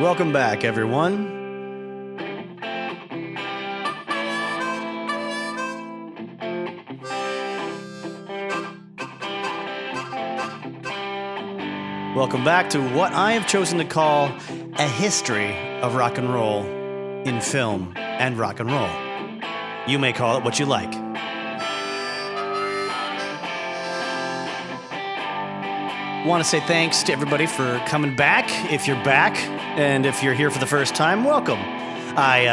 Welcome back, everyone. Welcome back to what I have chosen to call a history of rock and roll in film and rock and roll. You may call it what you like. Want to say thanks to everybody for coming back. If you're back, and if you're here for the first time, welcome. I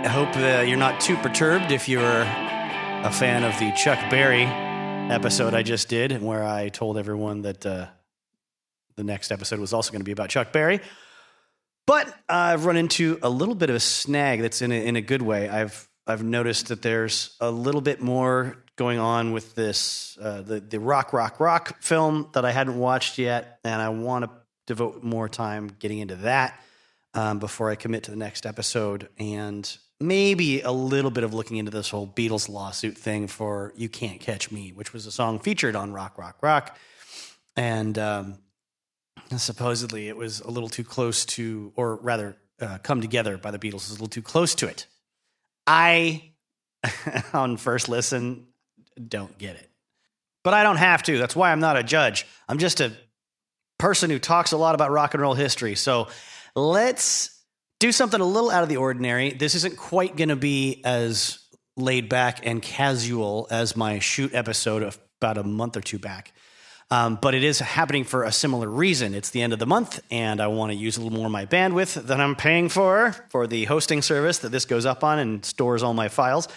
hope that you're not too perturbed if you're a fan of the Chuck Berry episode I just did, where I told everyone that the next episode was also going to be about Chuck Berry. But I've run into a little bit of a snag that's in a good way. I've noticed that there's a little bit more going on with this the rock film that I hadn't watched yet, and I want to devote more time getting into that before I commit to the next episode, and maybe a little bit of looking into this whole Beatles lawsuit thing for "You Can't Catch Me," which was a song featured on Rock, and supposedly it was a little too close to, or rather, "Come Together" by the Beatles was a little too close to it. I, on first listen, don't get it. But I don't have to. That's why I'm not a judge. I'm just a person who talks a lot about rock and roll history. So let's do something a little out of the ordinary. This isn't quite going to be as laid back and casual as my shoot episode of about a month or two back. But it is happening for a similar reason. It's the end of the month, and I want to use a little more of my bandwidth than I'm paying for the hosting service that this goes up on and stores all my files.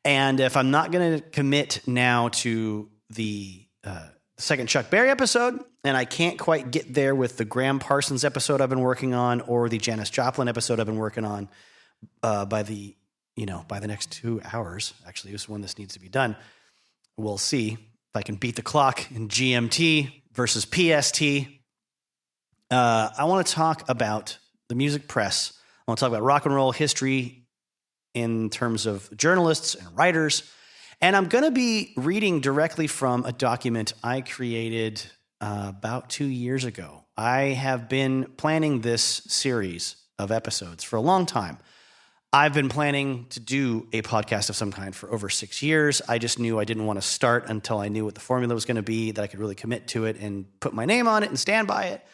And if I'm not going to commit now to the second Chuck Berry episode, and I can't quite get there with the Graham Parsons episode I've been working on or the Janis Joplin episode I've been working on by the next 2 hours, actually, this is when this needs to be done. We'll see if I can beat the clock in GMT versus PST. I want to talk about the music press. I want to talk about rock and roll history in terms of journalists and writers. And I'm going to be reading directly from a document I created about 2 years ago. I have been planning this series of episodes for a long time. I've been planning to do a podcast of some kind for over 6 years. I just knew I didn't want to start until I knew what the formula was going to be, that I could really commit to it and put my name on it and stand by it,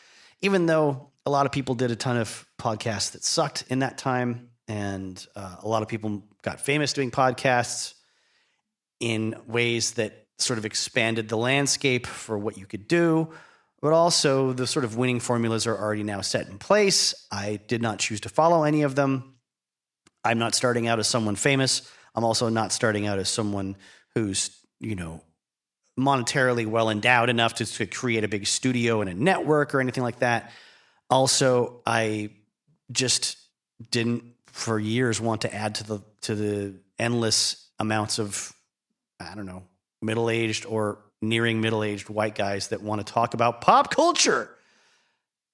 even though a lot of people did a ton of podcasts that sucked in that time. And a lot of people got famous doing podcasts in ways that sort of expanded the landscape for what you could do. But also the sort of winning formulas are already now set in place. I did not choose to follow any of them. I'm not starting out as someone famous. I'm also not starting out as someone who's, monetarily well endowed enough to create a big studio and a network or anything like that. Also, I just didn't for years want to add to the endless amounts of, middle-aged or nearing middle-aged white guys that want to talk about pop culture.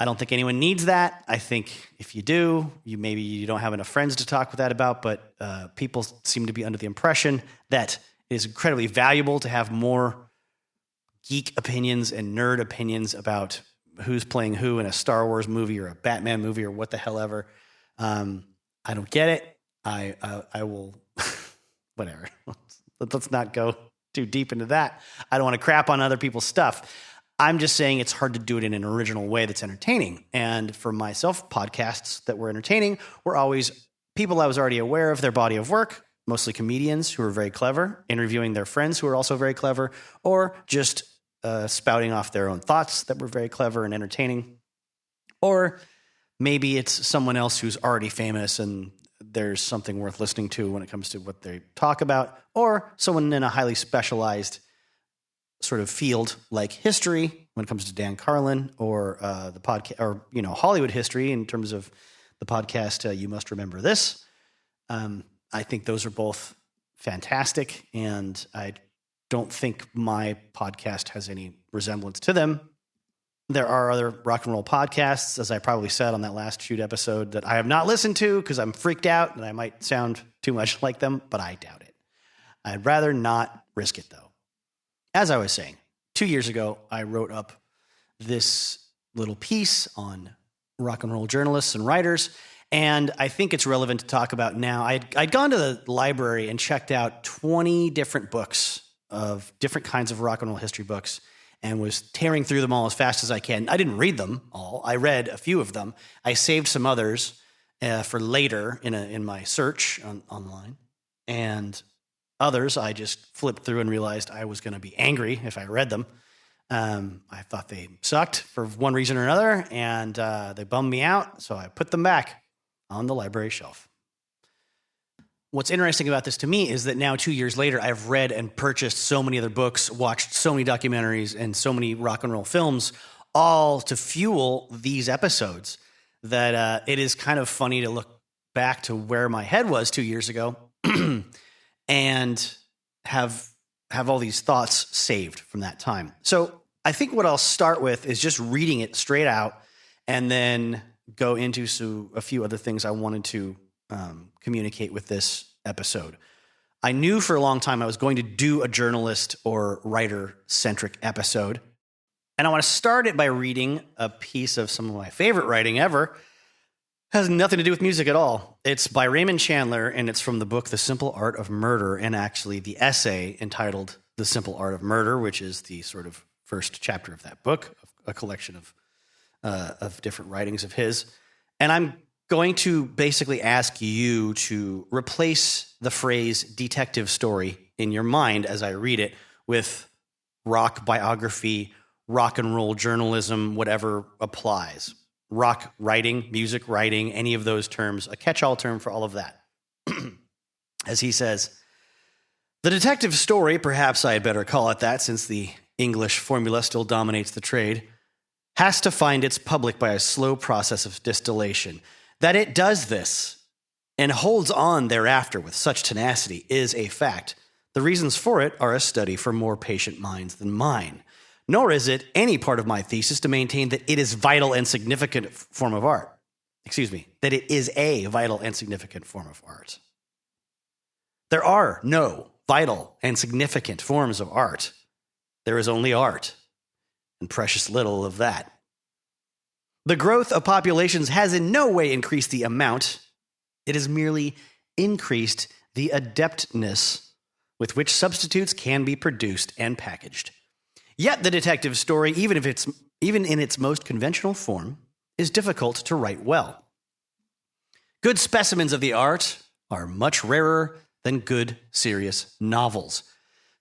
I don't think anyone needs that. I think if you do, you don't have enough friends to talk with that about, but people seem to be under the impression that it is incredibly valuable to have more geek opinions and nerd opinions about who's playing who in a Star Wars movie or a Batman movie or what the hell ever. I don't get it. I will, whatever. Let's not go too deep into that. I don't want to crap on other people's stuff. I'm just saying it's hard to do it in an original way that's entertaining. And for myself, podcasts that were entertaining were always people I was already aware of their body of work, mostly comedians who are very clever, interviewing their friends who are also very clever, or just spouting off their own thoughts that were very clever and entertaining. Or maybe it's someone else who's already famous and there's something worth listening to when it comes to what they talk about, or someone in a highly specialized sort of field like history when it comes to Dan Carlin, or the podcast, or Hollywood history in terms of the podcast You Must Remember This. I think those are both fantastic, and I don't think my podcast has any resemblance to them. There are other rock and roll podcasts, as I probably said on that last shoot episode, that I have not listened to because I'm freaked out and I might sound too much like them, but I doubt it. I'd rather not risk it, though. As I was saying, 2 years ago, I wrote up this little piece on rock and roll journalists and writers. And I think it's relevant to talk about now. I'd gone to the library and checked out 20 different books of different kinds of rock and roll history books and was tearing through them all as fast as I can. I didn't read them all. I read a few of them. I saved some others for later in my search online. And others I just flipped through and realized I was going to be angry if I read them. I thought they sucked for one reason or another, and they bummed me out, so I put them back on the library shelf. What's interesting about this to me is that now 2 years later, I've read and purchased so many other books, watched so many documentaries and so many rock and roll films, all to fuel these episodes, that it is kind of funny to look back to where my head was 2 years ago and have all these thoughts saved from that time. So I think what I'll start with is just reading it straight out and then go into a few other things I wanted to communicate with this episode. I knew for a long time I was going to do a journalist or writer-centric episode. And I want to start it by reading a piece of some of my favorite writing ever. Has nothing to do with music at all. It's by Raymond Chandler, and it's from the book The Simple Art of Murder, and actually the essay entitled The Simple Art of Murder, which is the sort of first chapter of that book, a collection of different writings of his. And I'm going to basically ask you to replace the phrase detective story in your mind as I read it with rock biography, rock and roll journalism, whatever applies. Rock writing, music writing, any of those terms, a catch-all term for all of that. As he says, the detective story, perhaps I had better call it that since the English formula still dominates the trade, has to find its public by a slow process of distillation. That it does this and holds on thereafter with such tenacity is a fact. The reasons for it are a study for more patient minds than mine. Nor is it any part of my thesis to maintain that it is vital and significant form of art. That it is a vital and significant form of art. There are no vital and significant forms of art. There is only art, and precious little of that. The growth of populations has in no way increased the amount. It has merely increased the adeptness with which substitutes can be produced and packaged. Yet the detective story, even in its most conventional form, is difficult to write well. Good specimens of the art are much rarer than good, serious novels.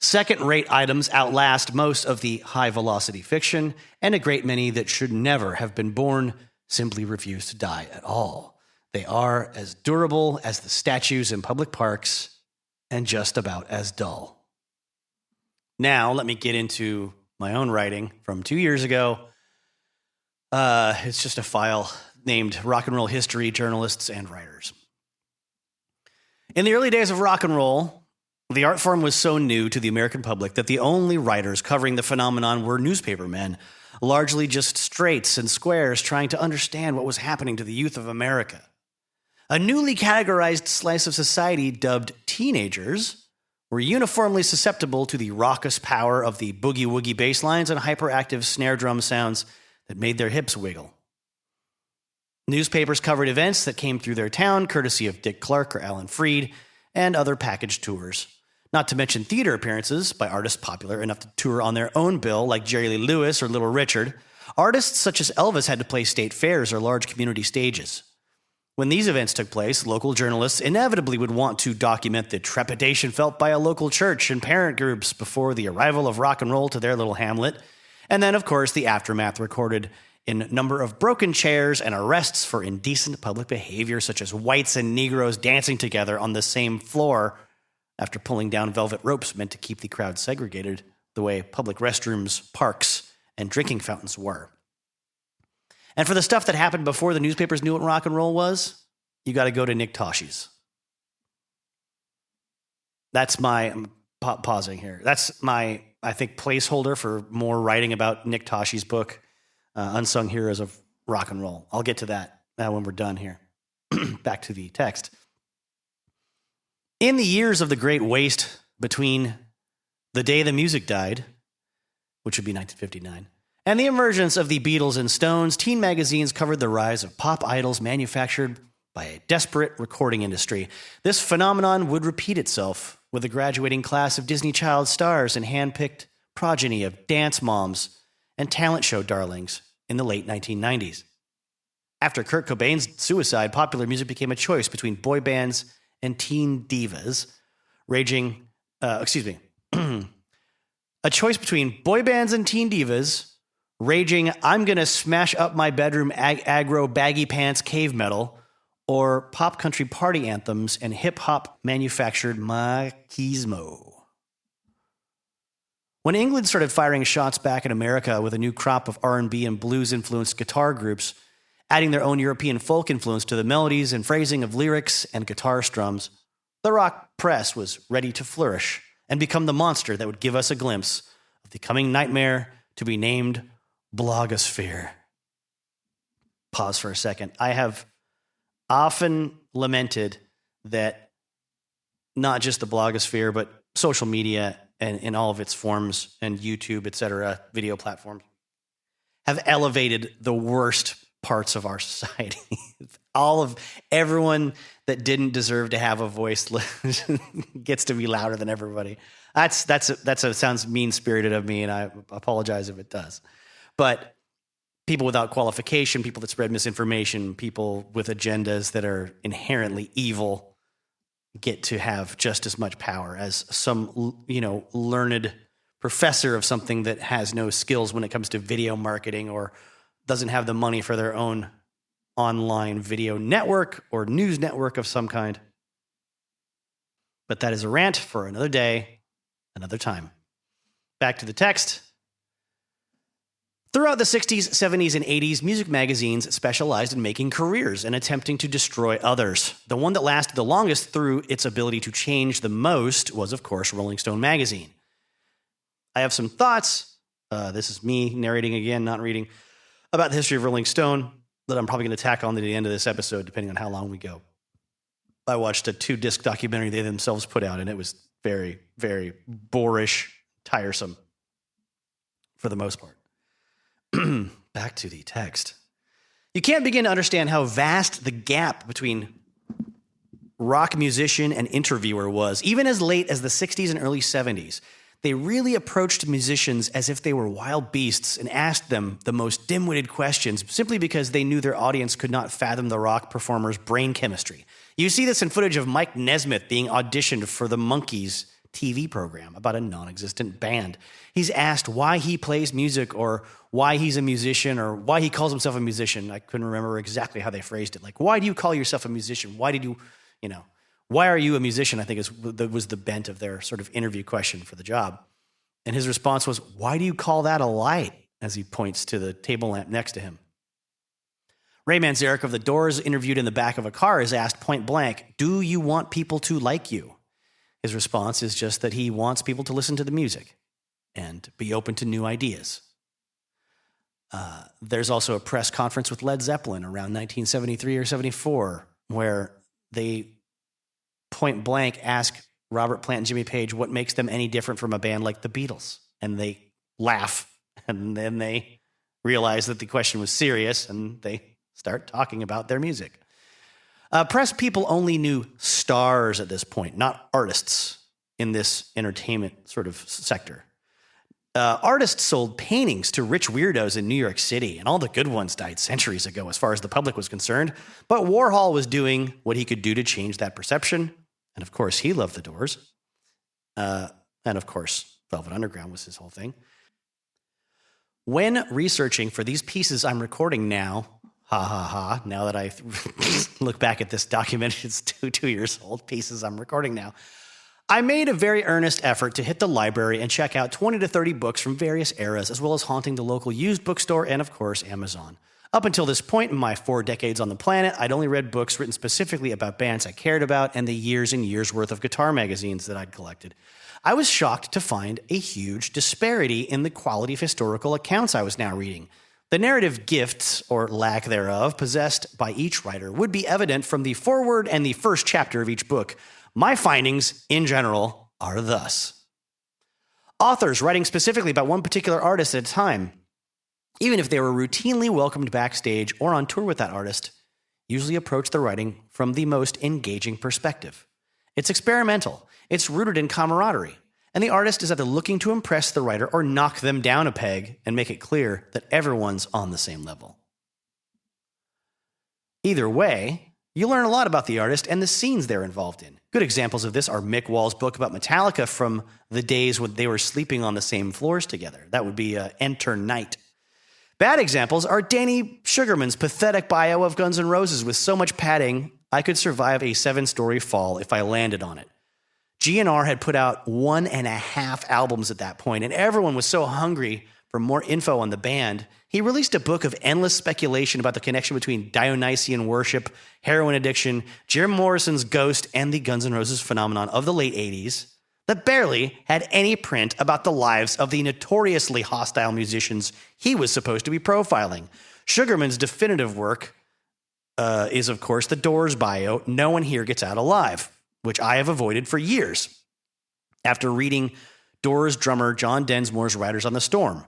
Second-rate items outlast most of the high-velocity fiction, and a great many that should never have been born simply refuse to die at all. They are as durable as the statues in public parks and just about as dull. Now, let me get into my own writing from 2 years ago. It's just a file named Rock and Roll History, Journalists, and Writers. In the early days of rock and roll, the art form was so new to the American public that the only writers covering the phenomenon were newspapermen, largely just straights and squares trying to understand what was happening to the youth of America. A newly categorized slice of society dubbed teenagers were uniformly susceptible to the raucous power of the boogie-woogie bass lines and hyperactive snare drum sounds that made their hips wiggle. Newspapers covered events that came through their town, courtesy of Dick Clark or Alan Freed, and other packaged tours. Not to mention theater appearances by artists popular enough to tour on their own bill, like Jerry Lee Lewis or Little Richard. Artists such as Elvis had to play state fairs or large community stages. When these events took place, local journalists inevitably would want to document the trepidation felt by a local church and parent groups before the arrival of rock and roll to their little hamlet. And then, of course, the aftermath recorded in number of broken chairs and arrests for indecent public behavior, such as whites and Negroes dancing together on the same floor after pulling down velvet ropes meant to keep the crowd segregated the way public restrooms, parks, and drinking fountains were. And for the stuff that happened before the newspapers knew what rock and roll was, you got to go to Nick Toshi's. That's I'm pausing here. That's my, I think, placeholder for more writing about Nick Toshi's book, Unsung Heroes of Rock and Roll. I'll get to that when we're done here. Back to the text. In the years of the great waste between the day the music died, which would be 1959, and the emergence of the Beatles and Stones, teen magazines covered the rise of pop idols manufactured by a desperate recording industry. This phenomenon would repeat itself with a graduating class of Disney child stars and hand-picked progeny of dance moms and talent show darlings in the late 1990s. After Kurt Cobain's suicide, popular music became a choice between boy bands and teen divas, a choice between boy bands and teen divas, raging, I'm gonna smash up my bedroom aggro baggy pants cave metal, or pop country party anthems and hip-hop manufactured machismo. When England started firing shots back at America with a new crop of R&B and blues-influenced guitar groups, adding their own European folk influence to the melodies and phrasing of lyrics and guitar strums, the rock press was ready to flourish and become the monster that would give us a glimpse of the coming nightmare to be named blogosphere. Pause for a second. I have often lamented that not just the blogosphere, but social media and in all of its forms and YouTube, etc., video platforms, have elevated the worst parts of our society. Everyone that didn't deserve to have a voice gets to be louder than everybody. That sounds mean-spirited of me, and I apologize if it does. But people without qualification, people that spread misinformation, people with agendas that are inherently evil get to have just as much power as some, learned professor of something that has no skills when it comes to video marketing or doesn't have the money for their own online video network or news network of some kind. But that is a rant for another day, another time. Back to the text. Throughout the 60s, 70s, and 80s, music magazines specialized in making careers and attempting to destroy others. The one that lasted the longest through its ability to change the most was, of course, Rolling Stone magazine. I have some thoughts. This is me narrating again, not reading, about the history of Rolling Stone that I'm probably going to tack on to the end of this episode, depending on how long we go. I watched a 2-disc documentary they themselves put out, and it was very, very boorish, tiresome for the most part. Back to the text. You can't begin to understand how vast the gap between rock musician and interviewer was, even as late as the 60s and early 70s. They really approached musicians as if they were wild beasts and asked them the most dim-witted questions simply because they knew their audience could not fathom the rock performer's brain chemistry. You see this in footage of Mike Nesmith being auditioned for the Monkees TV program about a non-existent band. He's asked why he plays music or why he's a musician or why he calls himself a musician. I couldn't remember exactly how they phrased it. Like, why do you call yourself a musician? Why did you, why are you a musician? I think was the bent of their sort of interview question for the job. And his response was, why do you call that a light? As he points to the table lamp next to him. Ray Manzarek of The Doors, interviewed in the back of a car, is asked point blank, do you want people to like you? His response is just that he wants people to listen to the music and be open to new ideas. There's also a press conference with Led Zeppelin around 1973 or 74 where they point blank ask Robert Plant and Jimmy Page what makes them any different from a band like the Beatles. And they laugh, and then they realize that the question was serious, and they start talking about their music. Press people only knew stars at this point, not artists in this entertainment sort of sector. Artists sold paintings to rich weirdos in New York City, and all the good ones died centuries ago as far as the public was concerned. But Warhol was doing what he could do to change that perception. And of course, he loved the Doors. And of course, Velvet Underground was his whole thing. When researching for these pieces I'm recording now, now that I look back at this document, it's two years old, pieces I'm recording now, I made a very earnest effort to hit the library and check out 20 to 30 books from various eras, as well as haunting the local used bookstore and, of course, Amazon. Up until this point in my 4 decades on the planet, I'd only read books written specifically about bands I cared about and the years and years worth of guitar magazines that I'd collected. I was shocked to find a huge disparity in the quality of historical accounts I was now reading. The narrative gifts, or lack thereof, possessed by each writer would be evident from the foreword and the first chapter of each book. My findings, in general, are thus. Authors writing specifically about one particular artist at a time. even if they were routinely welcomed backstage or on tour with that artist, usually approach the writing from the most engaging perspective. It's experimental, it's rooted in camaraderie, and the artist is either looking to impress the writer or knock them down a peg and make it clear that everyone's on the same level. Either way, you learn a lot about the artist and the scenes they're involved in. Good examples of this are Mick Wall's book about Metallica from the days when they were sleeping on the same floors together. That would be Enter Night. Bad examples are Danny Sugarman's pathetic bio of Guns N' Roses with so much padding, I could survive a 7-story fall if I landed on it. GNR had put out 1.5 albums at that point, and everyone was so hungry for more info on the band, he released a book of endless speculation about the connection between Dionysian worship, heroin addiction, Jim Morrison's ghost, and the Guns N' Roses phenomenon of the late 80s that barely had any print about the lives of the notoriously hostile musicians he was supposed to be profiling. Sugarman's definitive work is, of course, the Doors bio, No One Here Gets Out Alive, which I have avoided for years after reading Doors drummer John Densmore's Riders on the Storm.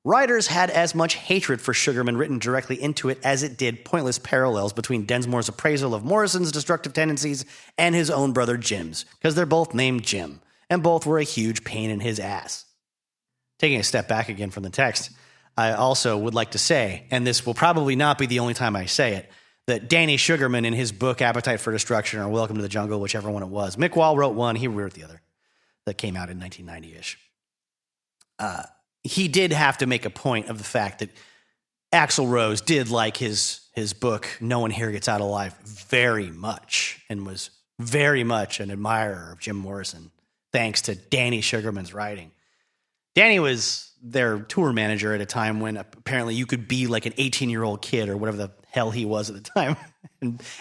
Writers had as much hatred for Sugarman written directly into it as it did pointless parallels between Densmore's appraisal of Morrison's destructive tendencies and his own brother Jim's, because they're both named Jim, and both were a huge pain in his ass. Taking a step back again from the text, I also would like to say, and this will probably not be the only time I say it, that Danny Sugarman in his book Appetite for Destruction or Welcome to the Jungle, whichever one it was, Mick Wall wrote one, he wrote the other, that came out in 1990-ish. He did have to make a point of the fact that Axl Rose did like his book, No One Here Gets Out Alive, very much, and was very much an admirer of Jim Morrison, thanks to Danny Sugarman's writing. Danny was their tour manager at a time when apparently you could be like an 18-year-old kid or whatever the hell he was at the time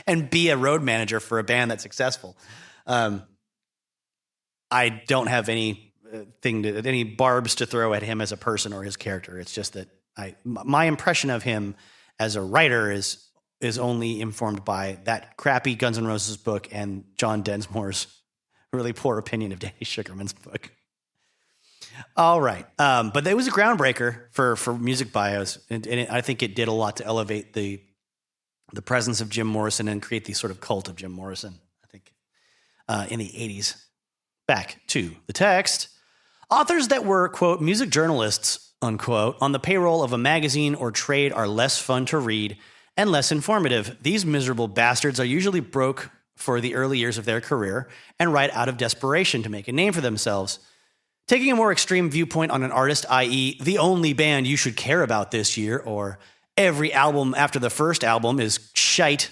and be a road manager for a band that's successful. I don't have any barbs to throw at him as a person or his character. It's just that my impression of him as a writer is only informed by that crappy Guns N' Roses book and John Densmore's really poor opinion of Danny Sugarman's book. All right. But it was a groundbreaker for music bios. And I think it did a lot to elevate the presence of Jim Morrison and create the sort of cult of Jim Morrison, I think, in the 80s. Back to the text. Authors that were, quote, music journalists, unquote, on the payroll of a magazine or trade are less fun to read and less informative. These miserable bastards are usually broke for the early years of their career and write out of desperation to make a name for themselves. Taking a more extreme viewpoint on an artist, i.e., the only band you should care about this year, or every album after the first album is shite,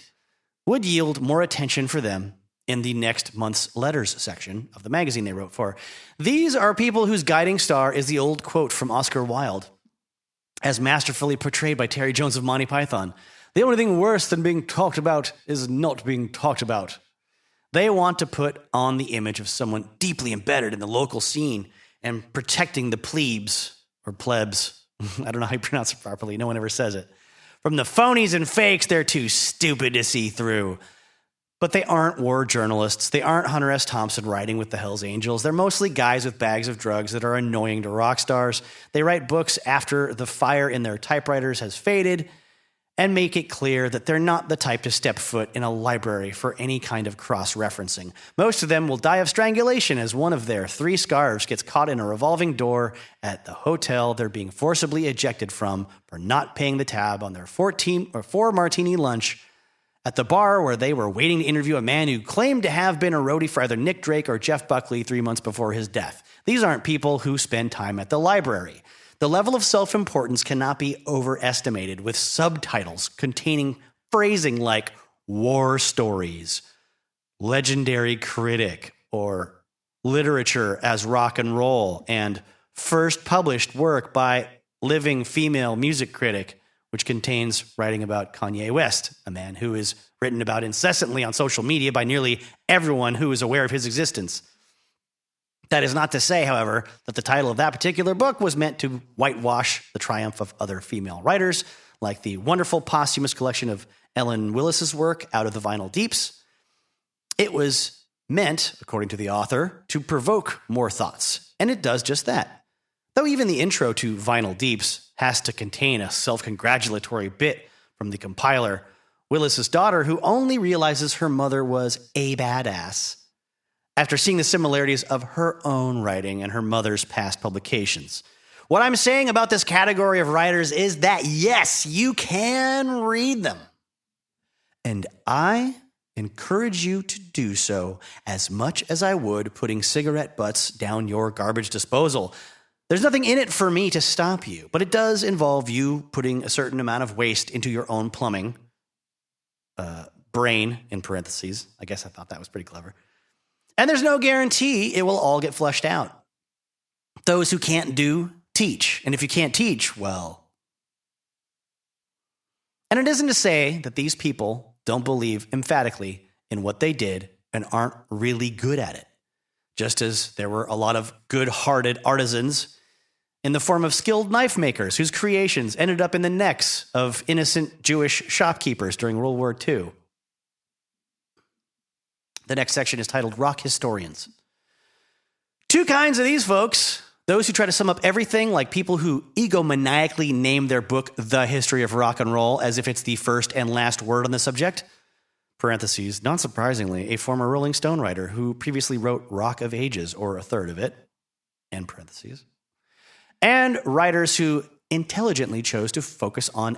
would yield more attention for them in the next month's letters section of the magazine they wrote for. These are people whose guiding star is the old quote from Oscar Wilde, as masterfully portrayed by Terry Jones of Monty Python. The only thing worse than being talked about is not being talked about. They want to put on the image of someone deeply embedded in the local scene and protecting the plebes, or plebs, I don't know how you pronounce it properly, no one ever says it, from the phonies and fakes they're too stupid to see through. But they aren't war journalists. They aren't Hunter S. Thompson writing with the Hells Angels. They're mostly guys with bags of drugs that are annoying to rock stars. They write books after the fire in their typewriters has faded and make it clear that they're not the type to step foot in a library for any kind of cross-referencing. Most of them will die of strangulation as one of their 3 scarves gets caught in a revolving door at the hotel they're being forcibly ejected from for not paying the tab on their 4-martini lunch at the bar where they were waiting to interview a man who claimed to have been a roadie for either Nick Drake or Jeff Buckley 3 months before his death. These aren't people who spend time at the library. The level of self-importance cannot be overestimated with subtitles containing phrasing like war stories, legendary critic, or literature as rock and roll, and first published work by living female music critic, which contains writing about Kanye West, a man who is written about incessantly on social media by nearly everyone who is aware of his existence. That is not to say, however, that the title of that particular book was meant to whitewash the triumph of other female writers, like the wonderful posthumous collection of Ellen Willis's work, Out of the Vinyl Deeps. It was meant, according to the author, to provoke more thoughts, and it does just that. Though even the intro to Vinyl Deeps has to contain a self-congratulatory bit from the compiler, Willis's daughter, who only realizes her mother was a badass after seeing the similarities of her own writing and her mother's past publications. What I'm saying about this category of writers is that, yes, you can read them. And I encourage you to do so as much as I would putting cigarette butts down your garbage disposal. There's nothing in it for me to stop you, but it does involve you putting a certain amount of waste into your own plumbing. Brain, in parentheses. I guess I thought that was pretty clever. And there's no guarantee it will all get flushed out. Those who can't do, teach. And if you can't teach, well. And it isn't to say that these people don't believe emphatically in what they did and aren't really good at it. Just as there were a lot of good-hearted artisans in the form of skilled knife makers whose creations ended up in the necks of innocent Jewish shopkeepers during World War II. The next section is titled Rock Historians. Two kinds of these folks: those who try to sum up everything, like people who egomaniacally name their book The History of Rock and Roll as if it's the first and last word on the subject. Parentheses, not surprisingly, a former Rolling Stone writer who previously wrote Rock of Ages, or a third of it, end parentheses. And writers who intelligently chose to focus on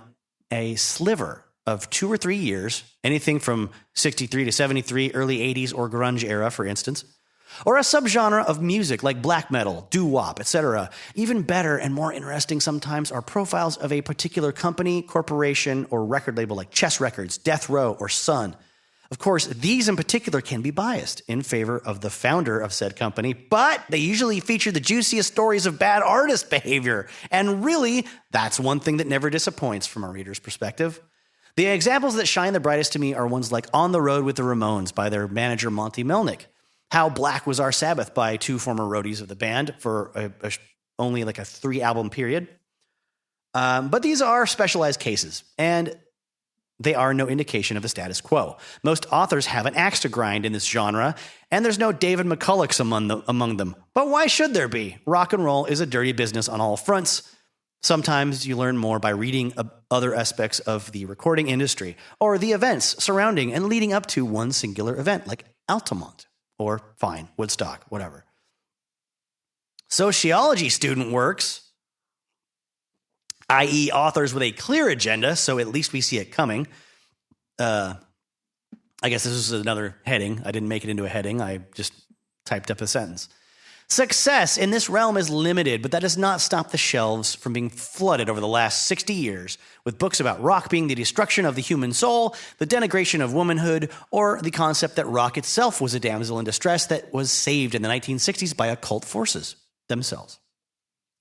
a sliver of 2 or 3 years, anything from 63 to 73, early 80s or grunge era, for instance, or a subgenre of music like black metal, doo-wop, etc. Even better and more interesting sometimes are profiles of a particular company, corporation, or record label like Chess Records, Death Row, or Sun. Of course, these in particular can be biased in favor of the founder of said company, but they usually feature the juiciest stories of bad artist behavior. And really, that's one thing that never disappoints from a reader's perspective. The examples that shine the brightest to me are ones like On the Road with the Ramones by their manager Monty Melnick, How Black Was Our Sabbath by 2 former roadies of the band for only like a 3-album period. But these are specialized cases, and they are no indication of the status quo. Most authors have an axe to grind in this genre, and there's no David McCullochs among them. But why should there be? Rock and roll is a dirty business on all fronts. Sometimes you learn more by reading other aspects of the recording industry or the events surrounding and leading up to one singular event, like Altamont or fine, Woodstock, whatever. Sociology student works, i.e. authors with a clear agenda, so at least we see it coming. I guess this is another heading. I didn't make it into a heading. I just typed up a sentence. Success in this realm is limited, but that does not stop the shelves from being flooded over the last 60 years with books about rock being the destruction of the human soul, the denigration of womanhood, or the concept that rock itself was a damsel in distress that was saved in the 1960s by occult forces themselves.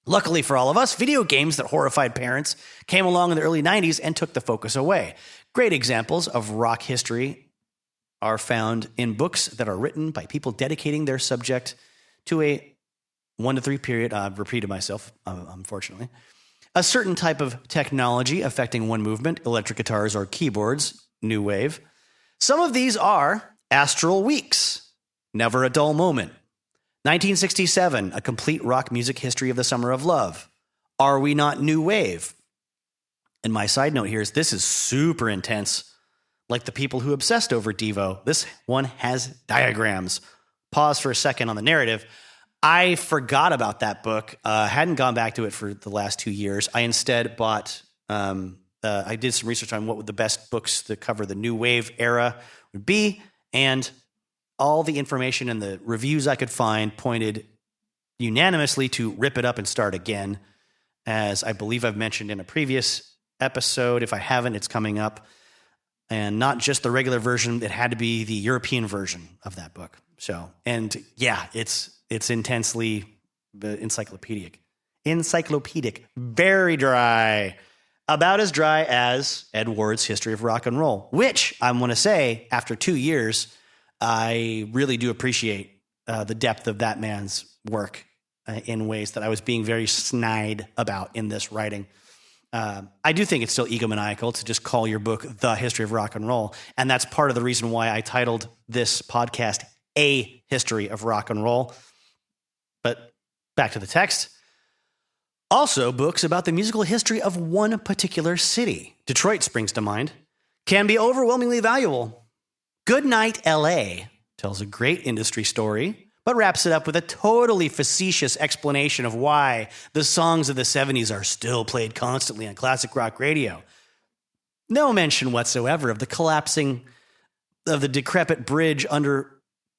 Luckily for all of us, video games that horrified parents came along in the early 90s and took the focus away. Great examples of rock history are found in books that are written by people dedicating their subject to a 1 to 3 period. I've repeated myself, unfortunately. A certain type of technology affecting one movement, electric guitars or keyboards, new wave. Some of these are Astral Weeks, Never a Dull Moment, 1967, A Complete Rock Music History of the Summer of Love, Are We Not New Wave? And my side note here is this is super intense. Like the people who obsessed over Devo, this one has diagrams. Pause for a second on the narrative. I forgot about that book. Hadn't gone back to it for the last 2 years. I instead bought, I did some research on what would the best books that cover the new wave era would be. And all the information and the reviews I could find pointed unanimously to rip it up and start again. As I believe I've mentioned in a previous episode. If I haven't, it's coming up. And not just the regular version. It had to be the European version of that book. So, and yeah, it's intensely encyclopedic, very dry, about as dry as Ed Ward's History of Rock and Roll, which I'm going to say after 2 years, I really do appreciate the depth of that man's work in ways that I was being very snide about in this writing. I do think it's still egomaniacal to just call your book The History of Rock and Roll. And that's part of the reason why I titled this podcast A History of Rock and Roll. But back to the text. Also, books about the musical history of one particular city, Detroit springs to mind, can be overwhelmingly valuable. Goodnight, L.A. tells a great industry story, but wraps it up with a totally facetious explanation of why the songs of the 70s are still played constantly on classic rock radio. No mention whatsoever of the collapsing of the decrepit bridge under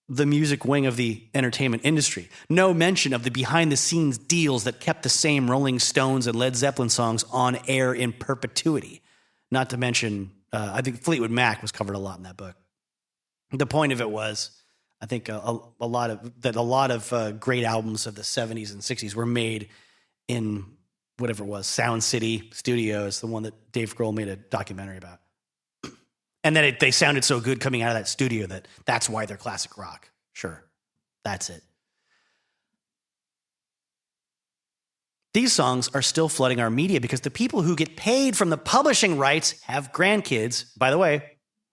the music wing of the entertainment industry. No mention of the behind-the-scenes deals that kept the same Rolling Stones and Led Zeppelin songs on air in perpetuity. Not to mention, I think Fleetwood Mac was covered a lot in that book. The point of it was, I think a lot of great albums of the 70s and 60s were made in whatever it was, Sound City Studios, the one that Dave Grohl made a documentary about. And that they sounded so good coming out of that studio that's why they're classic rock. Sure, that's it. These songs are still flooding our media because the people who get paid from the publishing rights have grandkids. By the way,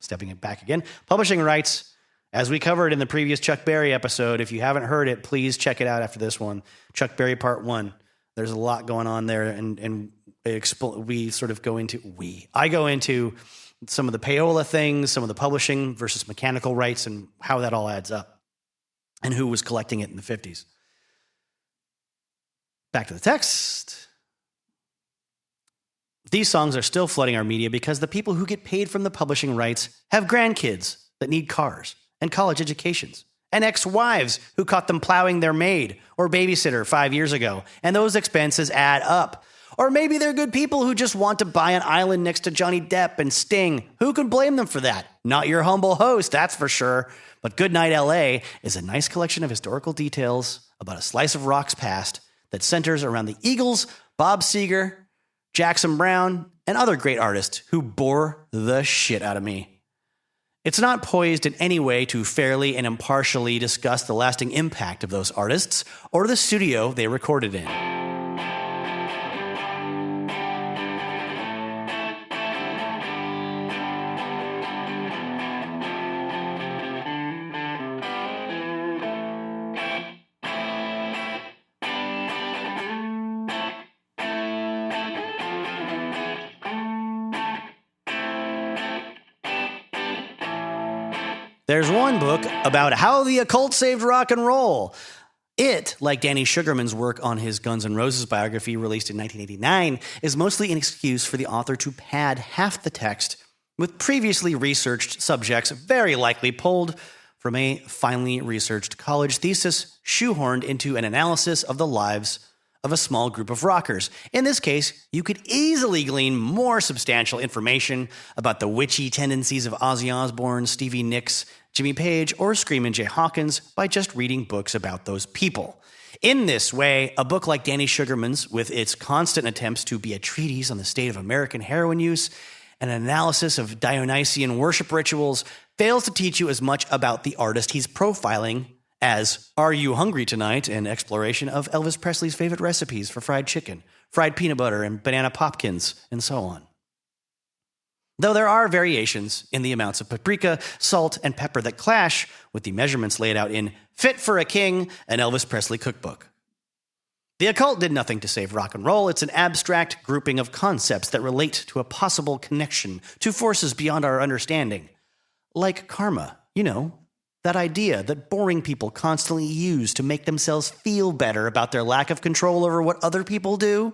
stepping it back again, publishing rights, as we covered in the previous Chuck Berry episode. If you haven't heard it, please check it out after this one. Chuck Berry Part 1. There's a lot going on there, and I go into some of the payola things, some of the publishing versus mechanical rights, and how that all adds up, and who was collecting it in the 50s. Back to the text. These songs are still flooding our media because the people who get paid from the publishing rights have grandkids that need cars and college educations, and ex-wives who caught them plowing their maid or babysitter 5 years ago, and those expenses add up. Or maybe they're good people who just want to buy an island next to Johnny Depp and Sting. Who can blame them for that? Not your humble host, that's for sure. But Goodnight L.A. is a nice collection of historical details about a slice of rock's past that centers around the Eagles, Bob Seger, Jackson Browne, and other great artists who bore the shit out of me. It's not poised in any way to fairly and impartially discuss the lasting impact of those artists or the studio they recorded in. There's one book about how the occult saved rock and roll. It, like Danny Sugarman's work on his Guns N' Roses biography released in 1989, is mostly an excuse for the author to pad half the text with previously researched subjects, very likely pulled from a finely researched college thesis, shoehorned into an analysis of the lives of a small group of rockers. In this case, you could easily glean more substantial information about the witchy tendencies of Ozzy Osbourne, Stevie Nicks, Jimmy Page, or Screamin' Jay Hawkins by just reading books about those people. In this way, a book like Danny Sugarman's, with its constant attempts to be a treatise on the state of American heroin use and an analysis of Dionysian worship rituals, fails to teach you as much about the artist he's profiling as Are You Hungry Tonight? An exploration of Elvis Presley's favorite recipes for fried chicken, fried peanut butter, and banana popkins, and so on. Though there are variations in the amounts of paprika, salt, and pepper that clash with the measurements laid out in Fit for a King, an Elvis Presley cookbook. The occult did nothing to save rock and roll. It's an abstract grouping of concepts that relate to a possible connection to forces beyond our understanding. Like karma, that idea that boring people constantly use to make themselves feel better about their lack of control over what other people do.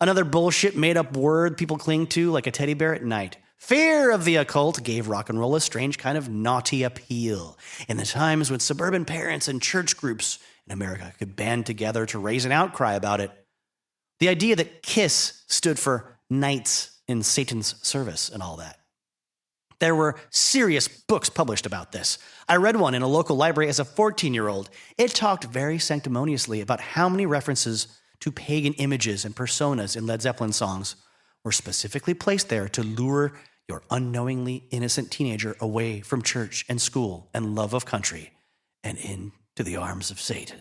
Another bullshit made-up word people cling to like a teddy bear at night. Fear of the occult gave rock and roll a strange kind of naughty appeal in the times when suburban parents and church groups in America could band together to raise an outcry about it. The idea that KISS stood for Knights in Satan's Service and all that. There were serious books published about this. I read one in a local library as a 14-year-old. It talked very sanctimoniously about how many references to pagan images and personas in Led Zeppelin songs were specifically placed there to lure your unknowingly innocent teenager away from church and school and love of country and into the arms of Satan.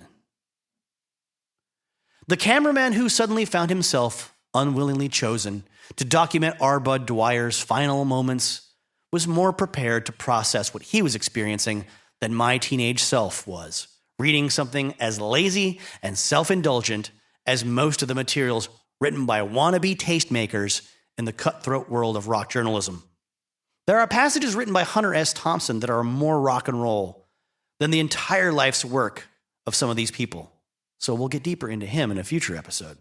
The cameraman who suddenly found himself unwillingly chosen to document R. Bud Dwyer's final moments was more prepared to process what he was experiencing than my teenage self was, reading something as lazy and self-indulgent as most of the materials written by wannabe tastemakers in the cutthroat world of rock journalism. There are passages written by Hunter S. Thompson that are more rock and roll than the entire life's work of some of these people. So we'll get deeper into him in a future episode.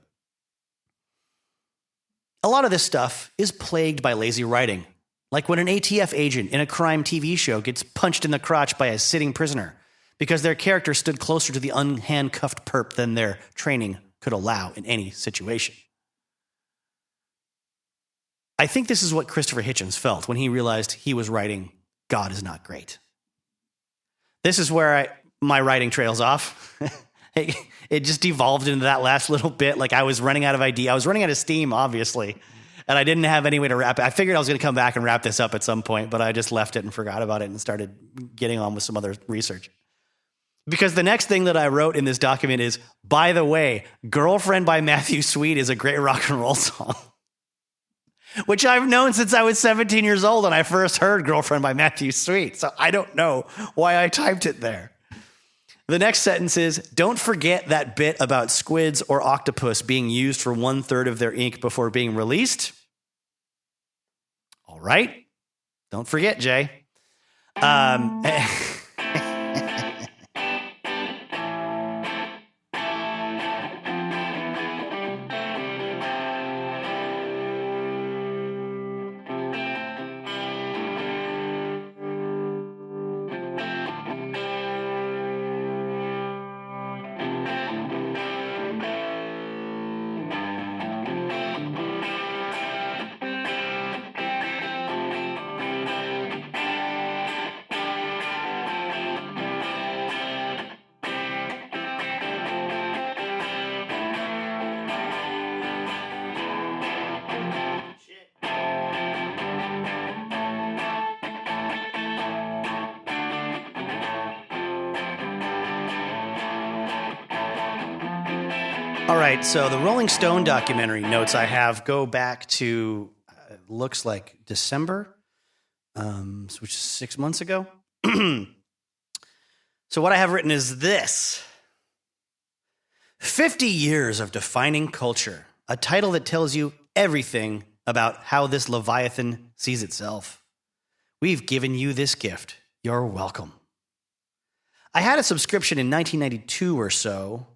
A lot of this stuff is plagued by lazy writing, like when an ATF agent in a crime TV show gets punched in the crotch by a sitting prisoner because their character stood closer to the unhandcuffed perp than their training could allow in any situation. I think this is what Christopher Hitchens felt when he realized he was writing God is Not Great. This is where my writing trails off. It just devolved into that last little bit. Like I was running out of idea. I was running out of steam, obviously, and I didn't have any way to wrap it. I figured I was going to come back and wrap this up at some point, but I just left it and forgot about it and started getting on with some other research. Because the next thing that I wrote in this document is, by the way, Girlfriend by Matthew Sweet is a great rock and roll song. Which I've known since I was 17 years old and I first heard Girlfriend by Matthew Sweet. So I don't know why I typed it there. The next sentence is, don't forget that bit about squids or octopus being used for 1/3 of their ink before being released. All right. Don't forget, Jay. All right, so the Rolling Stone documentary notes I have go back to, looks like December, which is 6 months ago. So what I have written is this: 50 years of defining culture, a title that tells you everything about how this Leviathan sees itself. We've given you this gift. You're welcome. I had a subscription in 1992 or so,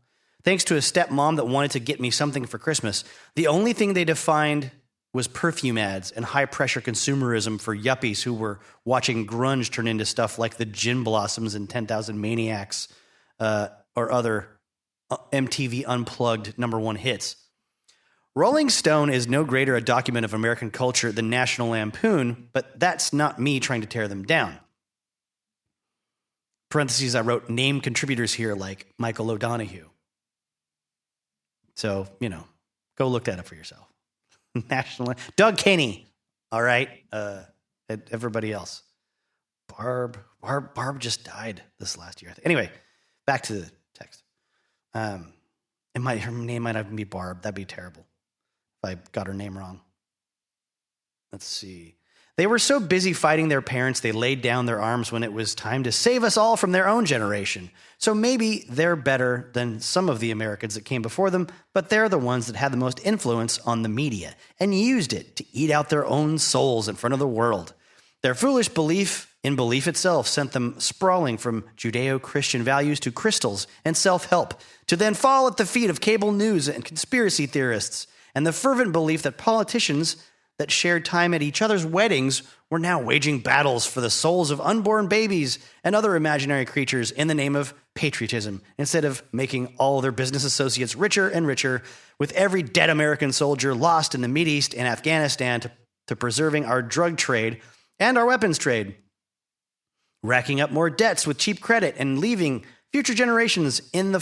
thanks to a stepmom that wanted to get me something for Christmas. The only thing they defined was perfume ads and high-pressure consumerism for yuppies who were watching grunge turn into stuff like the Gin Blossoms and 10,000 Maniacs or other MTV Unplugged #1 hits. Rolling Stone is no greater a document of American culture than National Lampoon, but that's not me trying to tear them down. Parentheses, I wrote name contributors here like Michael O'Donoghue. So, go look that up for yourself. National Doug Kenny. All right. Everybody else. Barb just died this last year. Anyway, back to the text. Her name might even be Barb. That'd be terrible if I got her name wrong. Let's see. They were so busy fighting their parents, they laid down their arms when it was time to save us all from their own generation. So maybe they're better than some of the Americans that came before them, but they're the ones that had the most influence on the media and used it to eat out their own souls in front of the world. Their foolish belief in belief itself sent them sprawling from Judeo-Christian values to crystals and self-help, to then fall at the feet of cable news and conspiracy theorists, and the fervent belief that politicians that shared time at each other's weddings were now waging battles for the souls of unborn babies and other imaginary creatures in the name of patriotism, instead of making all their business associates richer and richer, with every dead American soldier lost in the Mideast and Afghanistan to preserving our drug trade and our weapons trade, racking up more debts with cheap credit and leaving future generations in the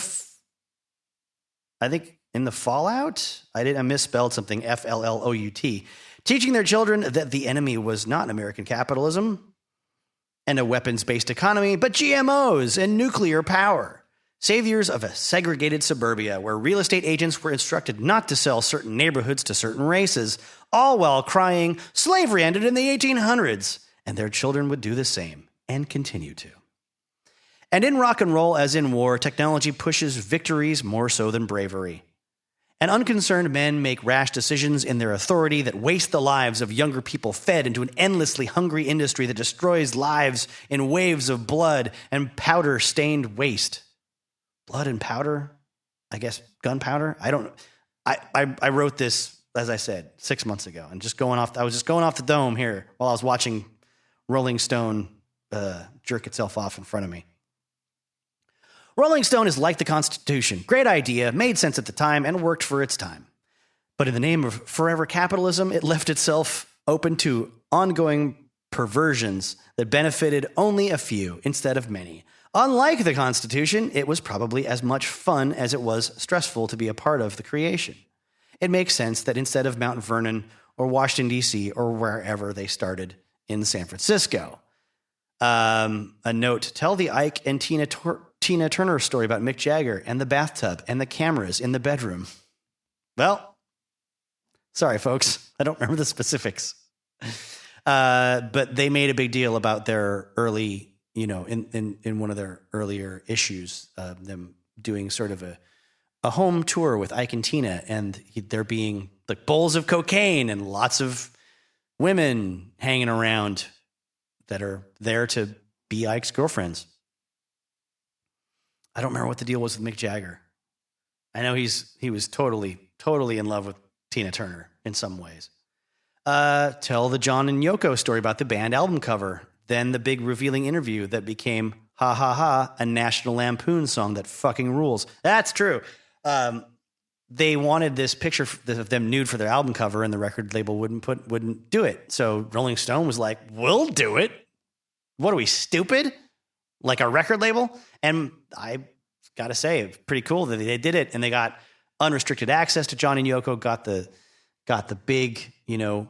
fallout? I misspelled something, FLLOUT. Teaching their children that the enemy was not American capitalism and a weapons-based economy, but GMOs and nuclear power. Saviors of a segregated suburbia where real estate agents were instructed not to sell certain neighborhoods to certain races, all while crying, slavery ended in the 1800s, and their children would do the same and continue to. And in rock and roll, as in war, technology pushes victories more so than bravery. And unconcerned men make rash decisions in their authority that waste the lives of younger people fed into an endlessly hungry industry that destroys lives in waves of blood and powder-stained waste. Blood and powder? I guess gunpowder? I wrote this, as I said, 6 months ago. And I was just going off the dome here while I was watching Rolling Stone jerk itself off in front of me. Rolling Stone is like the Constitution. Great idea, made sense at the time, and worked for its time. But in the name of forever capitalism, it left itself open to ongoing perversions that benefited only a few instead of many. Unlike the Constitution, it was probably as much fun as it was stressful to be a part of the creation. It makes sense that instead of Mount Vernon or Washington, D.C., or wherever they started in San Francisco. A note, tell the Ike and Tina Turner story about Mick Jagger and the bathtub and the cameras in the bedroom. Well, sorry, folks. I don't remember the specifics. But they made a big deal about their early, in one of their earlier issues, them doing sort of a home tour with Ike and Tina, and there being like bowls of cocaine and lots of women hanging around that are there to be Ike's girlfriends. I don't remember what the deal was with Mick Jagger. I know he was totally in love with Tina Turner in some ways. Tell the John and Yoko story about the band album cover, then the big revealing interview that became Ha Ha Ha, a National Lampoon song that fucking rules. That's true. They wanted this picture of them nude for their album cover, and the record label wouldn't do it. So Rolling Stone was like, "We'll do it. What are we, stupid? Like a record label?" And I gotta say, it's pretty cool that they did it, and they got unrestricted access to John and Yoko. Got the big,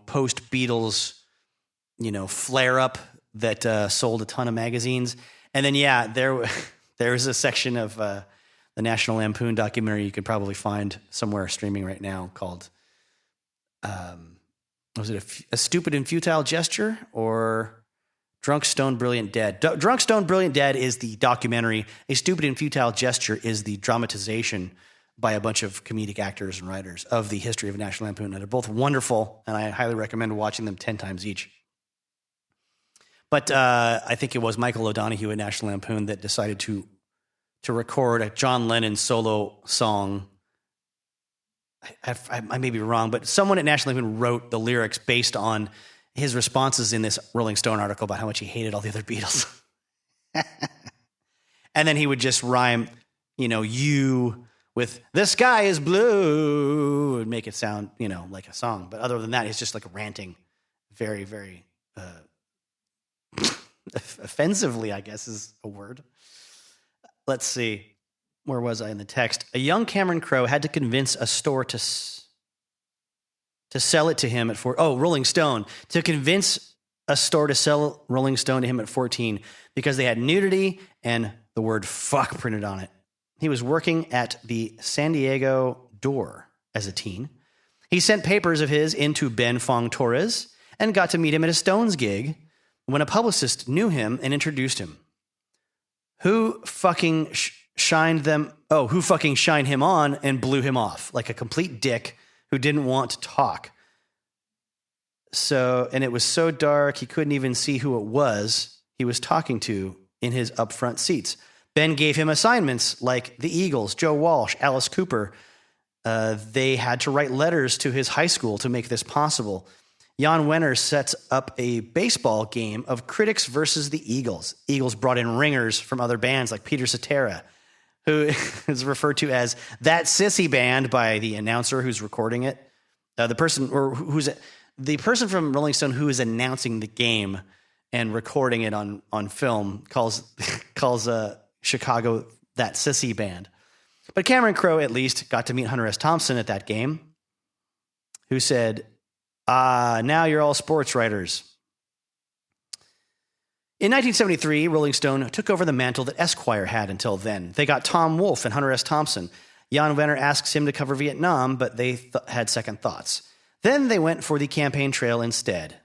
post Beatles, flare up that sold a ton of magazines. And then there was a section of the National Lampoon documentary you could probably find somewhere streaming right now called, was it a Stupid and Futile Gesture or Drunk, Stone, Brilliant, Dead? Drunk, Stone, Brilliant, Dead is the documentary. A Stupid and Futile Gesture is the dramatization by a bunch of comedic actors and writers of the history of National Lampoon. And they're both wonderful, and I highly recommend watching them 10 times each. But I think it was Michael O'Donoghue at National Lampoon that decided to record a John Lennon solo song. I may be wrong, but someone at National Lampoon wrote the lyrics based on his responses in this Rolling Stone article about how much he hated all the other Beatles. And then he would just rhyme, you with "the sky is blue" and make it sound, like a song. But other than that, he's just like ranting very, very offensively, I guess is a word. Let's see. Where was I in the text? A young Cameron Crowe had to convince a store to sell it to him at Rolling Stone, to convince a store to sell Rolling Stone to him at 14 because they had nudity and the word fuck printed on it. He was working at the San Diego Door as a teen. He sent papers of his into Ben Fong Torres and got to meet him at a Stones gig when a publicist knew him and introduced him. Who fucking shined him on and blew him off like a complete dick who didn't want to talk. And it was so dark he couldn't even see who it was he was talking to in his upfront seats. Ben gave him assignments like the Eagles, Joe Walsh, Alice Cooper. They had to write letters to his high school to make this possible. Jan Wenner sets up a baseball game of Critics versus the Eagles. Eagles brought in ringers from other bands like Peter Cetera, who is referred to as that sissy band by the announcer who's recording it. The person from Rolling Stone who is announcing the game and recording it on film calls Chicago that sissy band. But Cameron Crowe at least got to meet Hunter S. Thompson at that game, who said, now you're all sports writers. In 1973, Rolling Stone took over the mantle that Esquire had until then. They got Tom Wolfe and Hunter S. Thompson. Jan Wenner asks him to cover Vietnam, but they had second thoughts. Then they went for the campaign trail instead.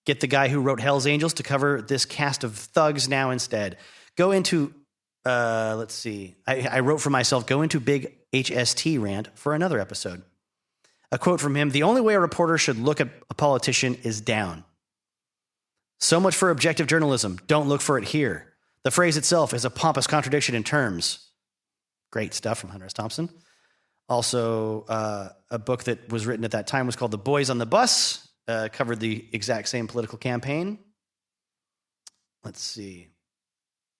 Get the guy who wrote Hell's Angels to cover this cast of thugs now instead. Go into let's see. I wrote for myself, go into big HST rant for another episode. A quote from him: the only way a reporter should look at a politician is down. So much for objective journalism. Don't look for it here. The phrase itself is a pompous contradiction in terms. Great stuff from Hunter S. Thompson. Also, a book that was written at that time was called The Boys on the Bus. Covered the exact same political campaign. Let's see.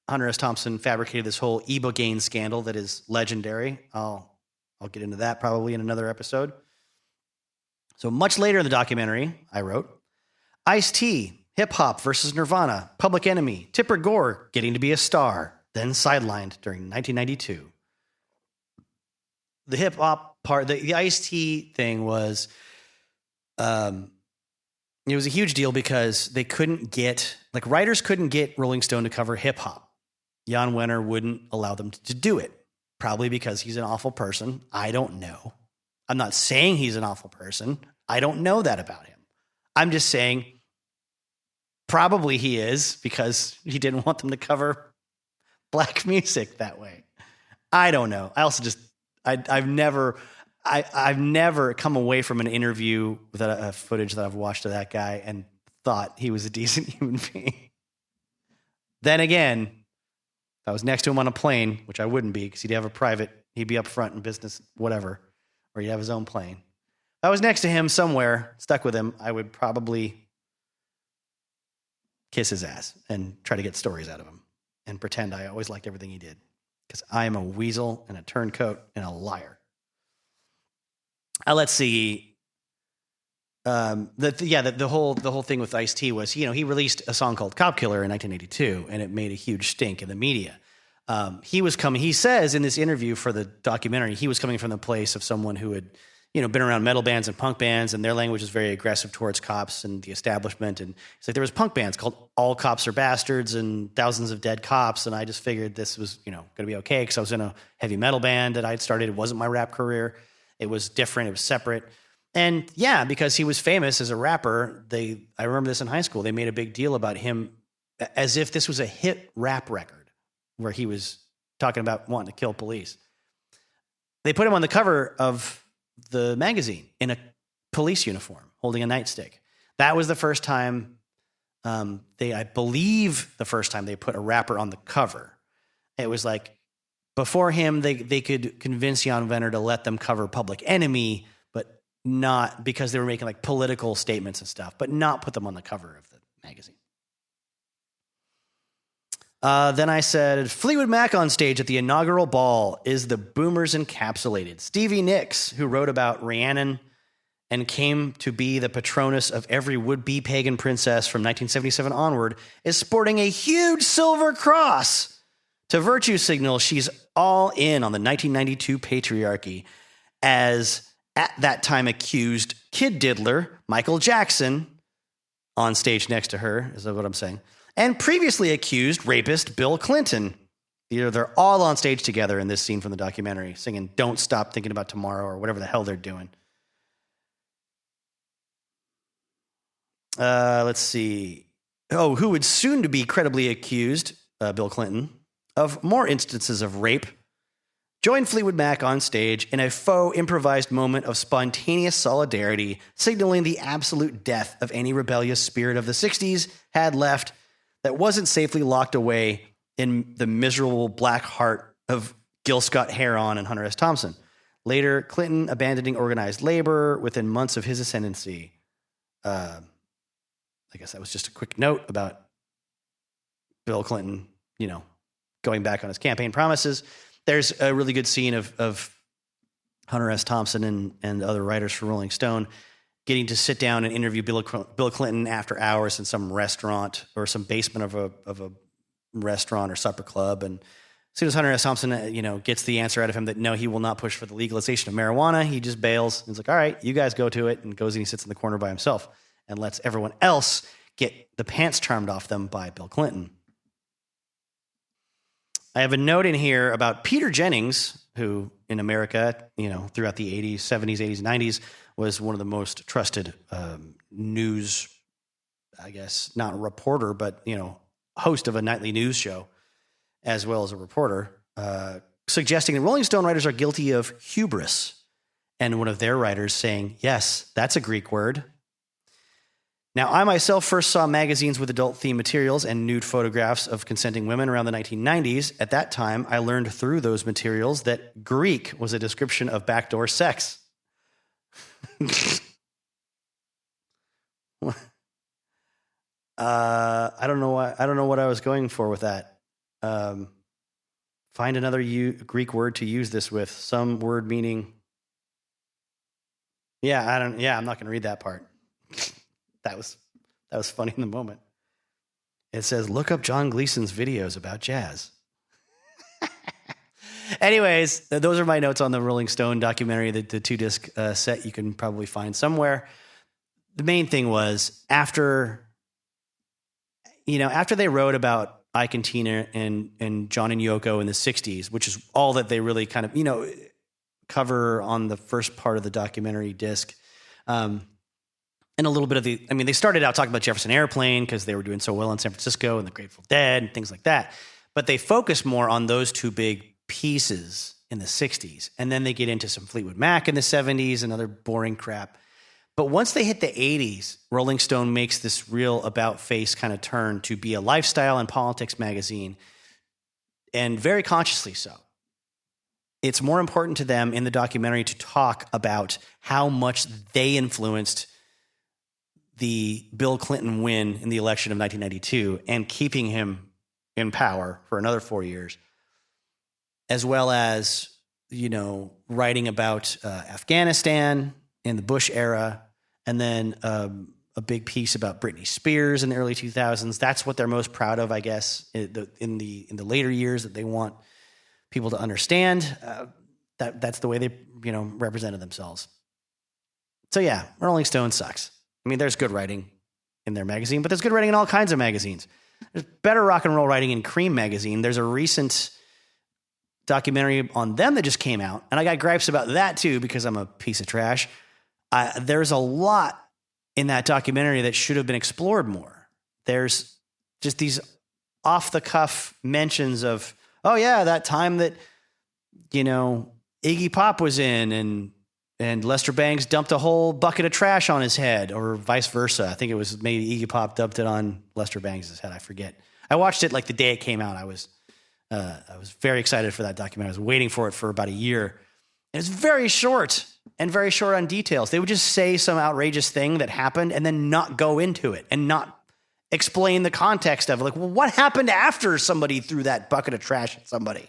Hunter S. Thompson fabricated this whole Ibogaine scandal that is legendary. I'll get into that probably in another episode. So much later in the documentary, I wrote, Ice-T, hip-hop versus Nirvana, Public Enemy, Tipper Gore getting to be a star, then sidelined during 1992. The hip-hop part, the Ice-T thing was, it was a huge deal because they couldn't get, like writers couldn't get Rolling Stone to cover hip-hop. Jan Wenner wouldn't allow them to do it, probably because he's an awful person. I don't know. I'm not saying he's an awful person. I don't know that about him. I'm just saying probably he is because he didn't want them to cover black music that way. I don't know. I also just, I've never come away from an interview with a footage that I've watched of that guy and thought he was a decent human being. Then again, if I was next to him on a plane, which I wouldn't be because he'd be up front in business, whatever, or he'd have his own plane. If I was next to him somewhere, stuck with him, I would probably kiss his ass and try to get stories out of him and pretend I always liked everything he did because I am a weasel and a turncoat and a liar. Let's see. The whole thing with Ice-T was, he released a song called Cop Killer in 1982, and it made a huge stink in the media. He says in this interview for the documentary, he was coming from the place of someone who had, been around metal bands and punk bands, and their language is very aggressive towards cops and the establishment. And it's like there was punk bands called All Cops Are Bastards and Thousands of Dead Cops, and I just figured this was, going to be okay because I was in a heavy metal band that I'd started. It wasn't my rap career. It was different. It was separate. And yeah, because he was famous as a rapper, I remember this in high school, they made a big deal about him as if this was a hit rap record where he was talking about wanting to kill police. They put him on the cover of the magazine in a police uniform, holding a nightstick. That was the first time, I believe the first time they put a rapper on the cover. It was like, before him, they could convince Jan Wenner to let them cover Public Enemy, but not because they were making like political statements and stuff, but not put them on the cover of the magazine. Then I said, Fleetwood Mac on stage at the inaugural ball is the boomers encapsulated. Stevie Nicks, who wrote about Rhiannon and came to be the patronus of every would-be pagan princess from 1977 onward, is sporting a huge silver cross to virtue signal she's all in on the 1992 patriarchy, as at that time accused kid diddler Michael Jackson on stage next to her, is that what I'm saying? And previously accused rapist Bill Clinton. They're all on stage together in this scene from the documentary, singing Don't Stop Thinking About Tomorrow or whatever the hell they're doing. Let's see. Who would soon to be credibly accused, Bill Clinton, of more instances of rape, joined Fleetwood Mac on stage in a faux improvised moment of spontaneous solidarity, signaling the absolute death of any rebellious spirit of the 60s had left that wasn't safely locked away in the miserable black heart of Gil Scott-Heron and Hunter S. Thompson. Later, Clinton abandoning organized labor within months of his ascendancy. I guess that was just a quick note about Bill Clinton, going back on his campaign promises. There's a really good scene of Hunter S. Thompson and other writers for Rolling Stone getting to sit down and interview Bill Clinton after hours in some restaurant or some basement of a restaurant or supper club. And as soon as Hunter S. Thompson, gets the answer out of him that no, he will not push for the legalization of marijuana, he just bails. He's like, all right, you guys go to it, and goes and he sits in the corner by himself and lets everyone else get the pants charmed off them by Bill Clinton. I have a note in here about Peter Jennings, who in America, throughout the 80s, 70s, 80s, 90s, was one of the most trusted news, I guess, not reporter, but, host of a nightly news show. as well as a reporter, suggesting that Rolling Stone writers are guilty of hubris. And one of their writers saying, yes, that's a Greek word. Now, I myself first saw magazines with adult-themed materials and nude photographs of consenting women around the 1990s. At that time, I learned through those materials that Greek was a description of backdoor sex. I don't know what I was going for with that. Find another Greek word to use this with. Some word meaning. I'm not going to read that part. That was funny in the moment. It says, look up John Gleason's videos about jazz. Anyways, those are my notes on the Rolling Stone documentary, the 2-disc set you can probably find somewhere. The main thing was after they wrote about Ike and Tina and John and Yoko in the 60s, which is all that they really kind of, cover on the first part of the documentary disc. And a little bit of they started out talking about Jefferson Airplane because they were doing so well in San Francisco and the Grateful Dead and things like that. But they focus more on those two big pieces in the 60s. And then they get into some Fleetwood Mac in the 70s and other boring crap. But once they hit the 80s, Rolling Stone makes this real about-face kind of turn to be a lifestyle and politics magazine, and very consciously so. It's more important to them in the documentary to talk about how much they influenced the Bill Clinton win in the election of 1992 and keeping him in power for another 4 years, as well as, writing about Afghanistan in the Bush era, and then a big piece about Britney Spears in the early 2000s. That's what they're most proud of, I guess, in the later years that they want people to understand. That's the way they, represented themselves. So yeah, Rolling Stone sucks. I mean, there's good writing in their magazine, but there's good writing in all kinds of magazines. There's better rock and roll writing in Cream magazine. There's a recent documentary on them that just came out, and I got gripes about that too because I'm a piece of trash. There's a lot in that documentary that should have been explored more. There's just these off-the-cuff mentions of, oh yeah, that time that, Iggy Pop was in and Lester Bangs dumped a whole bucket of trash on his head, or vice versa. I think it was maybe Iggy Pop dumped it on Lester Bangs' head. I forget. I watched it like the day it came out. I was very excited for that documentary. I was waiting for it for about a year. And it's very short and very short on details. They would just say some outrageous thing that happened and then not go into it and not explain the context of it. Like, well, what happened after somebody threw that bucket of trash at somebody?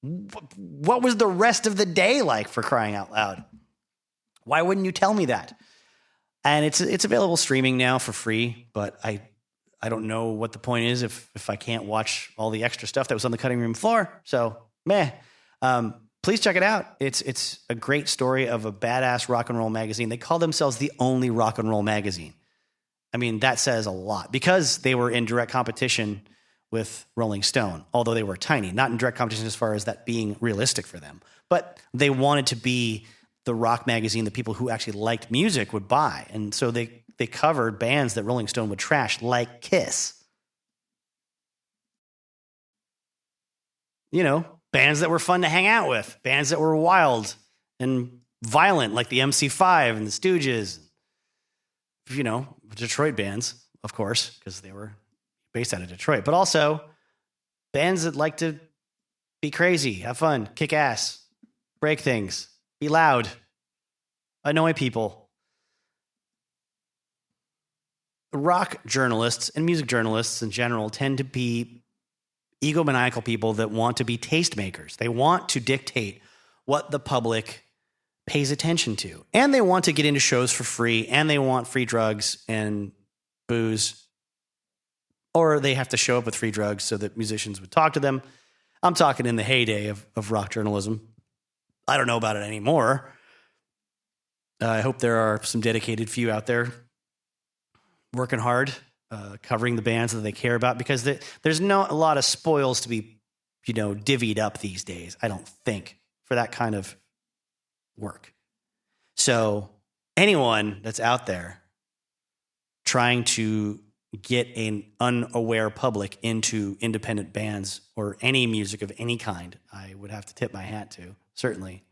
What was the rest of the day like, for crying out loud? Why wouldn't you tell me that? And it's available streaming now for free, but I don't know what the point is if I can't watch all the extra stuff that was on the cutting room floor. So, meh. Please check it out. It's a great story of a badass rock and roll magazine. They call themselves the only rock and roll magazine. I mean, that says a lot because they were in direct competition with Rolling Stone, although they were tiny, not in direct competition as far as that being realistic for them. But they wanted to be the rock magazine that people who actually liked music would buy. And so they covered bands that Rolling Stone would trash, like Kiss. Bands that were fun to hang out with, bands that were wild and violent, like the MC5 and the Stooges. Detroit bands, of course, because they were based out of Detroit, but also bands that like to be crazy, have fun, kick ass, break things, be loud, annoy people. Rock journalists and music journalists in general tend to be egomaniacal people that want to be tastemakers. They want to dictate what the public pays attention to. And they want to get into shows for free, and they want free drugs and booze. Or they have to show up with free drugs so that musicians would talk to them. I'm talking in the heyday of rock journalism. I don't know about it anymore. I hope there are some dedicated few out there working hard, covering the bands that they care about, because there's not a lot of spoils to be, divvied up these days, I don't think, for that kind of work. So anyone that's out there trying to get an unaware public into independent bands or any music of any kind, I would have to tip my hat to, certainly.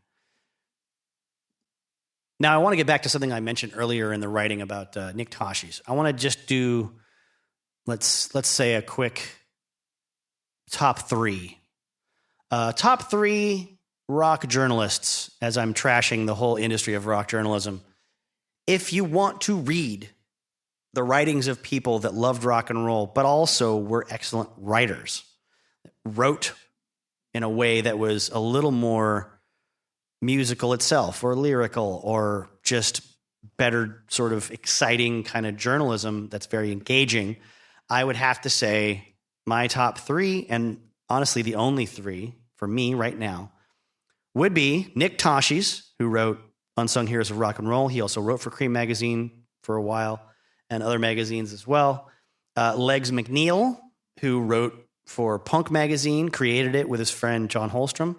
Now, I want to get back to something I mentioned earlier in the writing about Nick Tosches. I want to just do, let's say, a quick top three. Top three rock journalists, as I'm trashing the whole industry of rock journalism. If you want to read the writings of people that loved rock and roll, but also were excellent writers, wrote in a way that was a little more musical itself or lyrical or just better sort of exciting kind of journalism that's very engaging, I would have to say my top three, and honestly the only three for me right now, would be Nick Tosches, who wrote Unsung Heroes of Rock and Roll. He also wrote for Cream Magazine for a while and other magazines as well. Legs McNeil, who wrote for Punk Magazine, created it with his friend John Holstrom,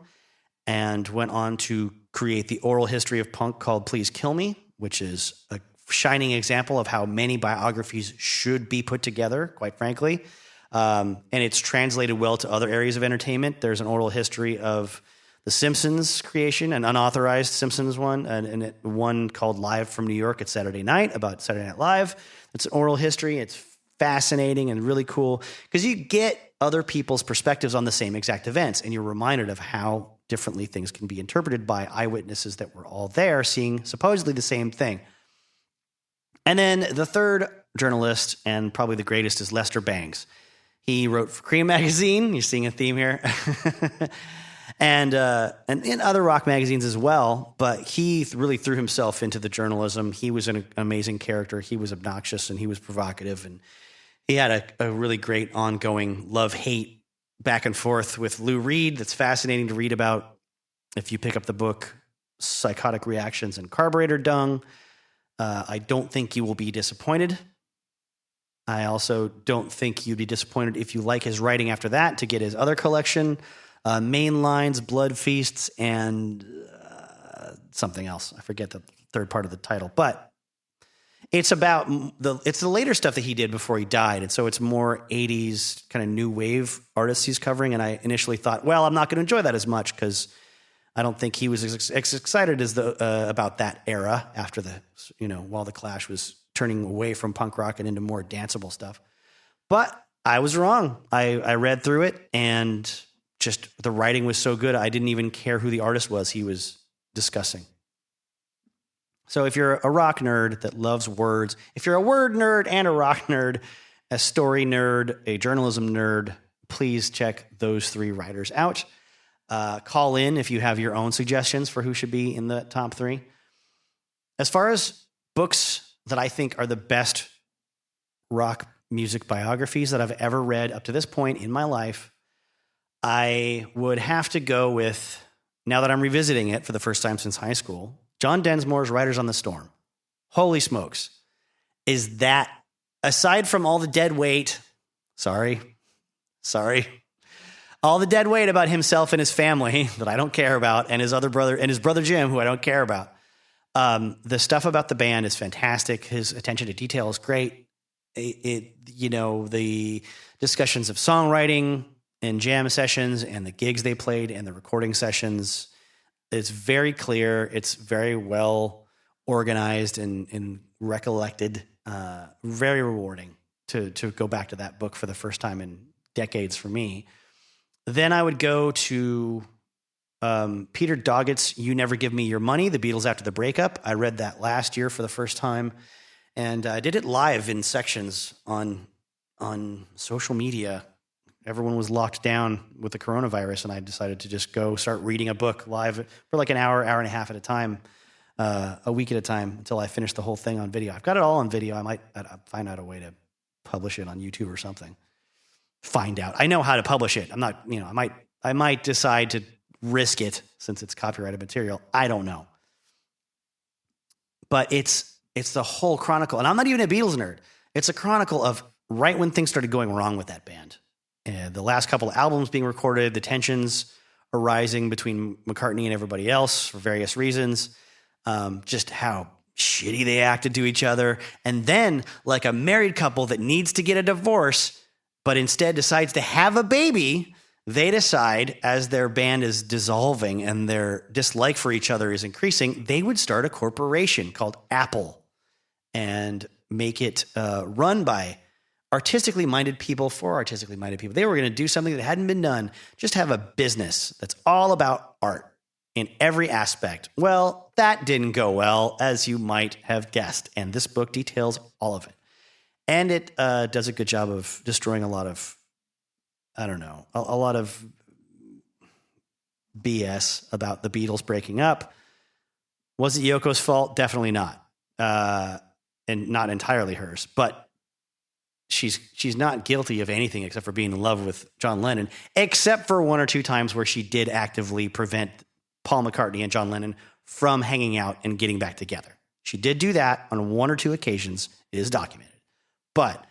and went on to create the oral history of punk called Please Kill Me, which is a shining example of how many biographies should be put together, quite frankly. And it's translated well to other areas of entertainment. There's an oral history of The Simpsons creation, an unauthorized Simpsons one, and one called Live from New York at Saturday Night, about Saturday Night Live. It's an oral history. It's fascinating and really cool because you get other people's perspectives on the same exact events, and you're reminded of how differently things can be interpreted by eyewitnesses that were all there seeing supposedly the same thing. And then the third journalist, and probably the greatest, is Lester Bangs. He wrote for Cream Magazine. You're seeing a theme here. And in other rock magazines as well, but he really threw himself into the journalism. He was an amazing character. He was obnoxious and he was provocative, and he had a really great ongoing love-hate back and forth with Lou Reed that's fascinating to read about if you pick up the book Psychotic Reactions and Carburetor Dung. I don't think you will be disappointed. I also don't think you'd be disappointed if you like his writing after that to get his other collection, Main Lines, Blood Feasts, and something else. I forget the third part of the title, but it's about it's the later stuff that he did before he died. And so it's more 80s kind of new wave artists he's covering. And I initially thought, well, I'm not going to enjoy that as much because I don't think he was as excited as about that era after while the Clash was turning away from punk rock and into more danceable stuff. But I was wrong. I read through it, and just the writing was so good, I didn't even care who the artist was he was discussing. So if you're a rock nerd that loves words, if you're a word nerd and a rock nerd, a story nerd, a journalism nerd, please check those three writers out. Call in if you have your own suggestions for who should be in the top three. As far as books that I think are the best rock music biographies that I've ever read up to this point in my life, I would have to go with, now that I'm revisiting it for the first time since high school, John Densmore's Riders on the Storm. Holy smokes. Is that, aside from all the dead weight, sorry, all the dead weight about himself and his family that I don't care about, and his brother Jim, who I don't care about, the stuff about the band is fantastic. His attention to detail is great. The discussions of songwriting and jam sessions and the gigs they played and the recording sessions, it's very clear. It's very well organized and recollected. Very rewarding to go back to that book for the first time in decades for me. Then I would go to Peter Doggett's You Never Give Me Your Money, The Beatles After the Breakup. I read that last year for the first time, and I did it live in sections on social media. Everyone was locked down with the coronavirus, and I decided to just go start reading a book live for like an hour and a half at a time, a week at a time, until I finished the whole thing on video. I've got it all on video. I might find out a way to publish it on YouTube or something. Find out. I know how to publish it. I'm not, I might decide to risk it since it's copyrighted material. I don't know. But it's the whole chronicle. And I'm not even a Beatles nerd. It's a chronicle of right when things started going wrong with that band. The last couple of albums being recorded, the tensions arising between McCartney and everybody else for various reasons. Just how shitty they acted to each other. And then, like a married couple that needs to get a divorce, but instead decides to have a baby, they decide, as their band is dissolving and their dislike for each other is increasing, they would start a corporation called Apple and make it run by artistically minded people for artistically minded people. They were going to do something that hadn't been done, just have a business that's all about art in every aspect. Well, that didn't go well, as you might have guessed. And this book details all of it. And it does a good job of destroying a lot of, I don't know, a lot of BS about the Beatles breaking up. Was it Yoko's fault? Definitely not. And not entirely hers. But she's not guilty of anything except for being in love with John Lennon, except for one or two times where she did actively prevent Paul McCartney and John Lennon from hanging out and getting back together. She did do that on one or two occasions. It is documented. But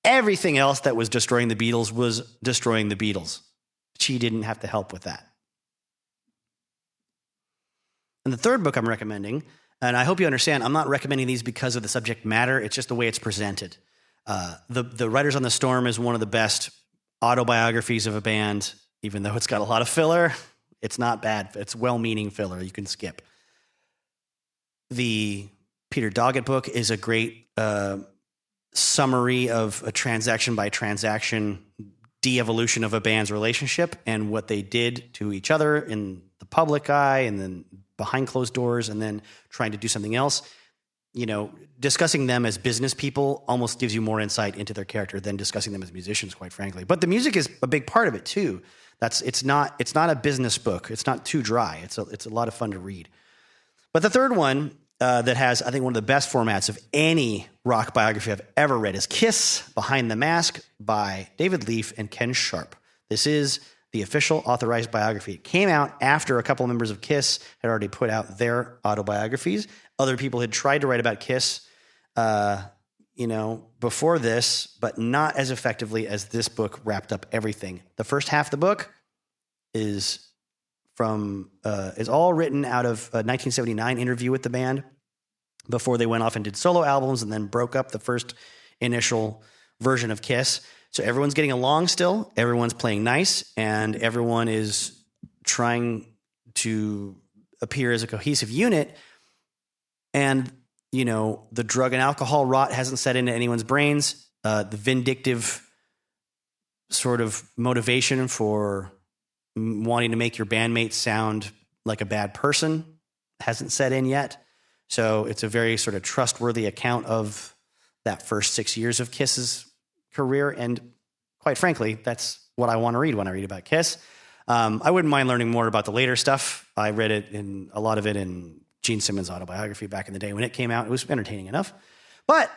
everything else that was destroying the Beatles was destroying the Beatles. She didn't have to help with that. And the third book I'm recommending, and I hope you understand, I'm not recommending these because of the subject matter. It's just the way it's presented. The Riders on the Storm is one of the best autobiographies of a band, even though it's got a lot of filler. It's not bad. It's well-meaning filler. You can skip. The Peter Doggett book is a great summary of a transaction by transaction de-evolution of a band's relationship and what they did to each other in the public eye and then behind closed doors and then trying to do something else. You know, discussing them as business people almost gives you more insight into their character than discussing them as musicians, quite frankly. But the music is a big part of it too. It's not a business book. It's not too dry. It's a lot of fun to read. But the third one that has, I think, one of the best formats of any rock biography I've ever read is Kiss Behind the Mask by David Leaf and Ken Sharp. This is the official authorized biography. It came out after a couple of members of Kiss had already put out their autobiographies. Other people had tried to write about Kiss, before this, but not as effectively as this book wrapped up everything. The first half of the book is all written out of a 1979 interview with the band before they went off and did solo albums and then broke up the first initial version of Kiss. So everyone's getting along still, everyone's playing nice, and everyone is trying to appear as a cohesive unit. And, you know, the drug and alcohol rot hasn't set into anyone's brains. The vindictive sort of motivation for wanting to make your bandmates sound like a bad person hasn't set in yet. So it's a very sort of trustworthy account of that first 6 years of Kiss's career. And quite frankly, that's what I want to read when I read about Kiss. I wouldn't mind learning more about the later stuff. I read a lot of it in Gene Simmons' autobiography back in the day when it came out. It was entertaining enough. But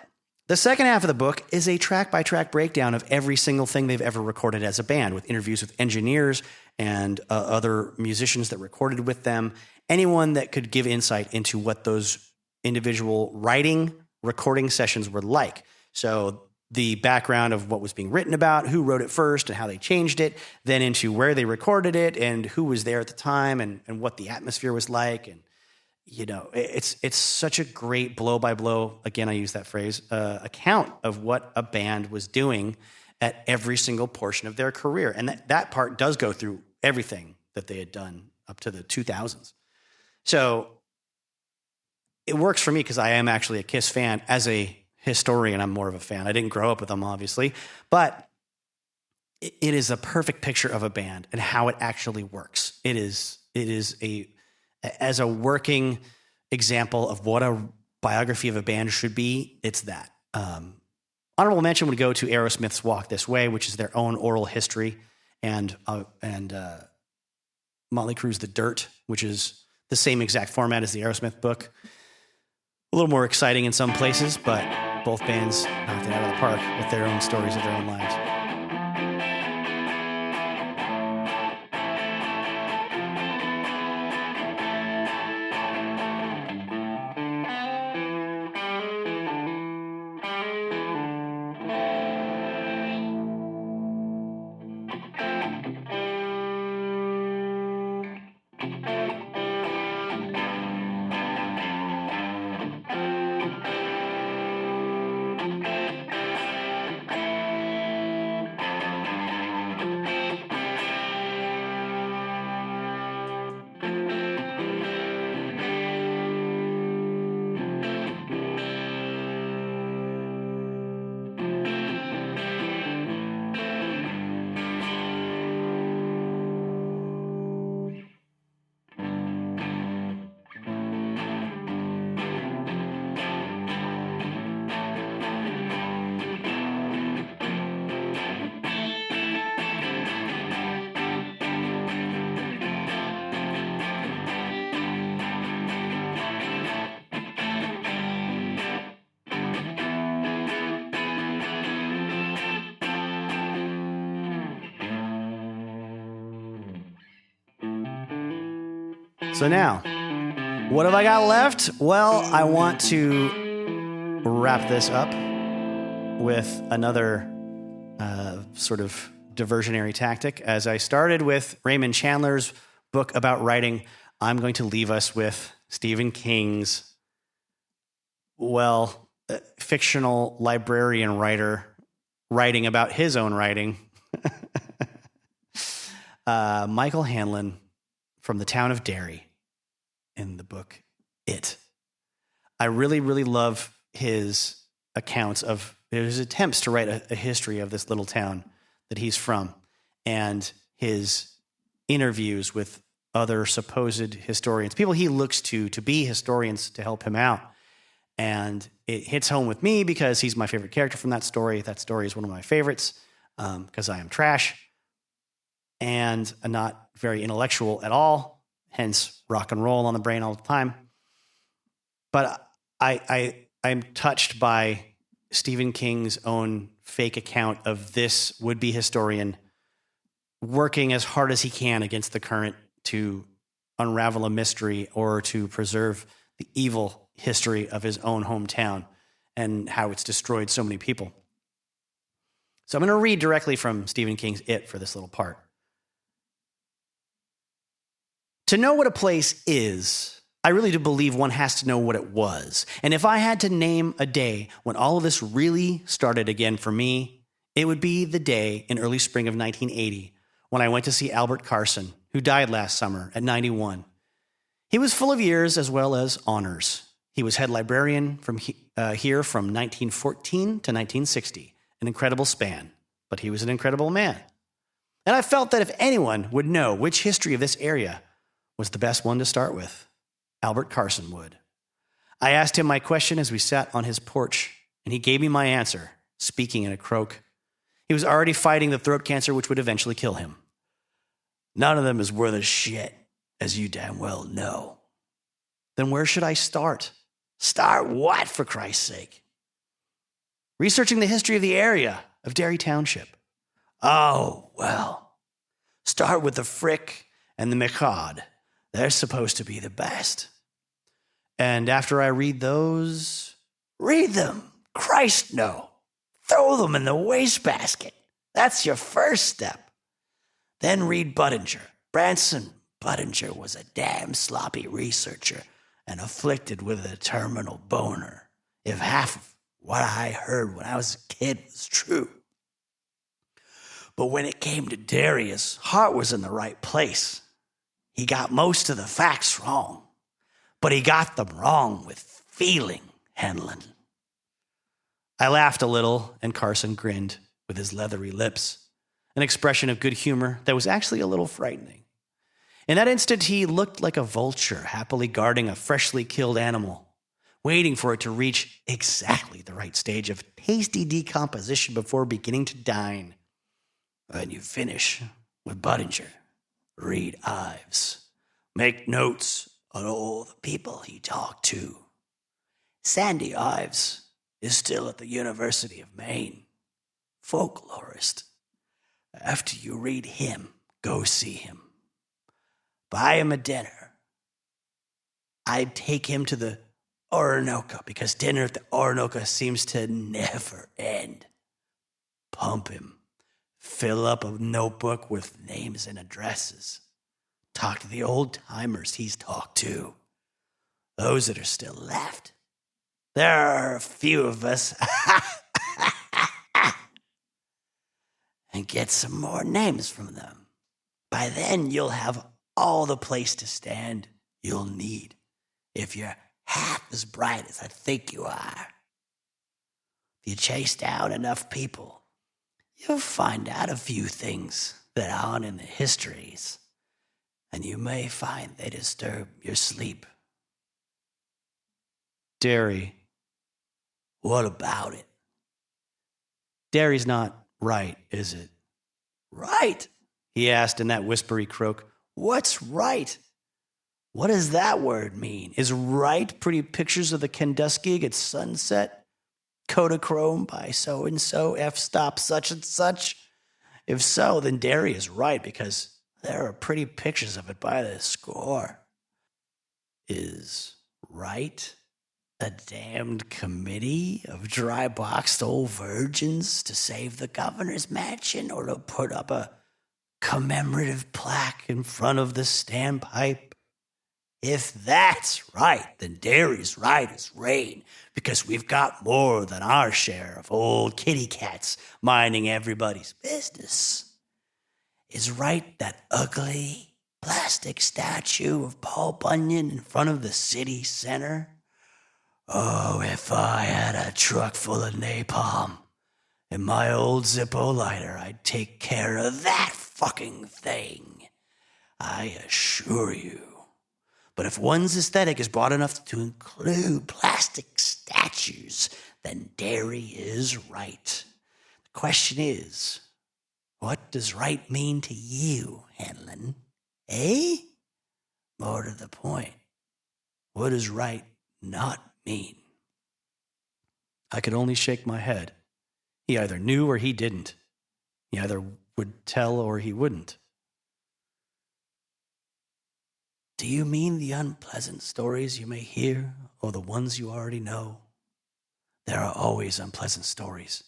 the second half of the book is a track-by-track breakdown of every single thing they've ever recorded as a band, with interviews with engineers and other musicians that recorded with them, anyone that could give insight into what those individual writing, recording sessions were like. So the background of what was being written about, who wrote it first and how they changed it, then into where they recorded it and who was there at the time and what the atmosphere was like. And, you know, it's such a great blow-by-blow, again, I use that phrase, account of what a band was doing at every single portion of their career. And that part does go through everything that they had done up to the 2000s. So it works for me because I am actually a Kiss fan. As a historian, I'm more of a fan. I didn't grow up with them, obviously, but it is a perfect picture of a band and how it actually works. It is as a working example of what a biography of a band should be. It's that. Honorable mention would go to Aerosmith's Walk This Way, which is their own oral history, and Motley Crue's The Dirt, which is the same exact format as the Aerosmith book. A little more exciting in some places, but both bands knocked it out of the park with their own stories of their own lives. So now, what have I got left? Well, I want to wrap this up with another sort of diversionary tactic. As I started with Raymond Chandler's book about writing, I'm going to leave us with Stephen King's, fictional librarian writer writing about his own writing. Michael Hanlon from the town of Derry in the book It. I really, really love his accounts of his attempts to write a history of this little town that he's from, and his interviews with other supposed historians, people he looks to be historians to help him out. And it hits home with me because he's my favorite character from that story. That story is one of my favorites because I am trash and not very intellectual at all, hence rock and roll on the brain all the time. But I'm touched by Stephen King's own fake account of this would-be historian working as hard as he can against the current to unravel a mystery or to preserve the evil history of his own hometown and how it's destroyed so many people. So I'm going to read directly from Stephen King's It for this little part. To know what a place is, I really do believe one has to know what it was. And if I had to name a day when all of this really started again for me, it would be the day in early spring of 1980 when I went to see Albert Carson, who died last summer at 91. He was full of years as well as honors. He was head librarian here from 1914 to 1960, an incredible span, but he was an incredible man. And I felt that if anyone would know which history of this area was the best one to start with, Albert Carson would. I asked him my question as we sat on his porch, and he gave me my answer, speaking in a croak. He was already fighting the throat cancer which would eventually kill him. None of them is worth a shit, as you damn well know. Then where should I start? Start what, for Christ's sake? Researching the history of the area of Derry Township. Oh, well, start with the Frick and the McCod. They're supposed to be the best. And after I read those, read them. Christ, no. Throw them in the wastebasket. That's your first step. Then read Budinger. Branson Budinger was a damn sloppy researcher and afflicted with a terminal boner, if half of what I heard when I was a kid was true. But when it came to Derry, his heart was in the right place. He got most of the facts wrong, but he got them wrong with feeling, Hanlon. I laughed a little, and Carson grinned with his leathery lips, an expression of good humor that was actually a little frightening. In that instant, he looked like a vulture happily guarding a freshly killed animal, waiting for it to reach exactly the right stage of tasty decomposition before beginning to dine. When you finish with Budinger, read Ives. Make notes on all the people he talked to. Sandy Ives is still at the University of Maine. Folklorist. After you read him, go see him. Buy him a dinner. I'd take him to the Orinoco because dinner at the Orinoco seems to never end. Pump him. Fill up a notebook with names and addresses. Talk to the old-timers he's talked to. Those that are still left. There are a few of us. And get some more names from them. By then, you'll have all the place to stand you'll need if you're half as bright as I think you are. If you chase down enough people, you'll find out a few things that aren't in the histories, and you may find they disturb your sleep. Derry. What about it? Derry's not right, is it? Right? He asked in that whispery croak. What's right? What does that word mean? Is right pretty pictures of the Kentuskig at sunset? Kodachrome by so-and-so, f-stop such and such? If so, then Derry is right because there are pretty pictures of it by the score. is right? A damned committee of dry-boxed old virgins to save the governor's mansion or to put up a commemorative plaque in front of the standpipe? If that's right, then Derry's right as rain, because we've got more than our share of old kitty cats minding everybody's business. Is right that ugly plastic statue of Paul Bunyan in front of the city center? Oh, if I had a truck full of napalm and my old Zippo lighter, I'd take care of that fucking thing. I assure you. But if one's aesthetic is broad enough to include plastic statues, then Derry is right. The question is, what does right mean to you, Hanlon? Eh? More to the point, what does right not mean? I could only shake my head. He either knew or he didn't. He either would tell or he wouldn't. Do you mean the unpleasant stories you may hear or the ones you already know? There are always unpleasant stories.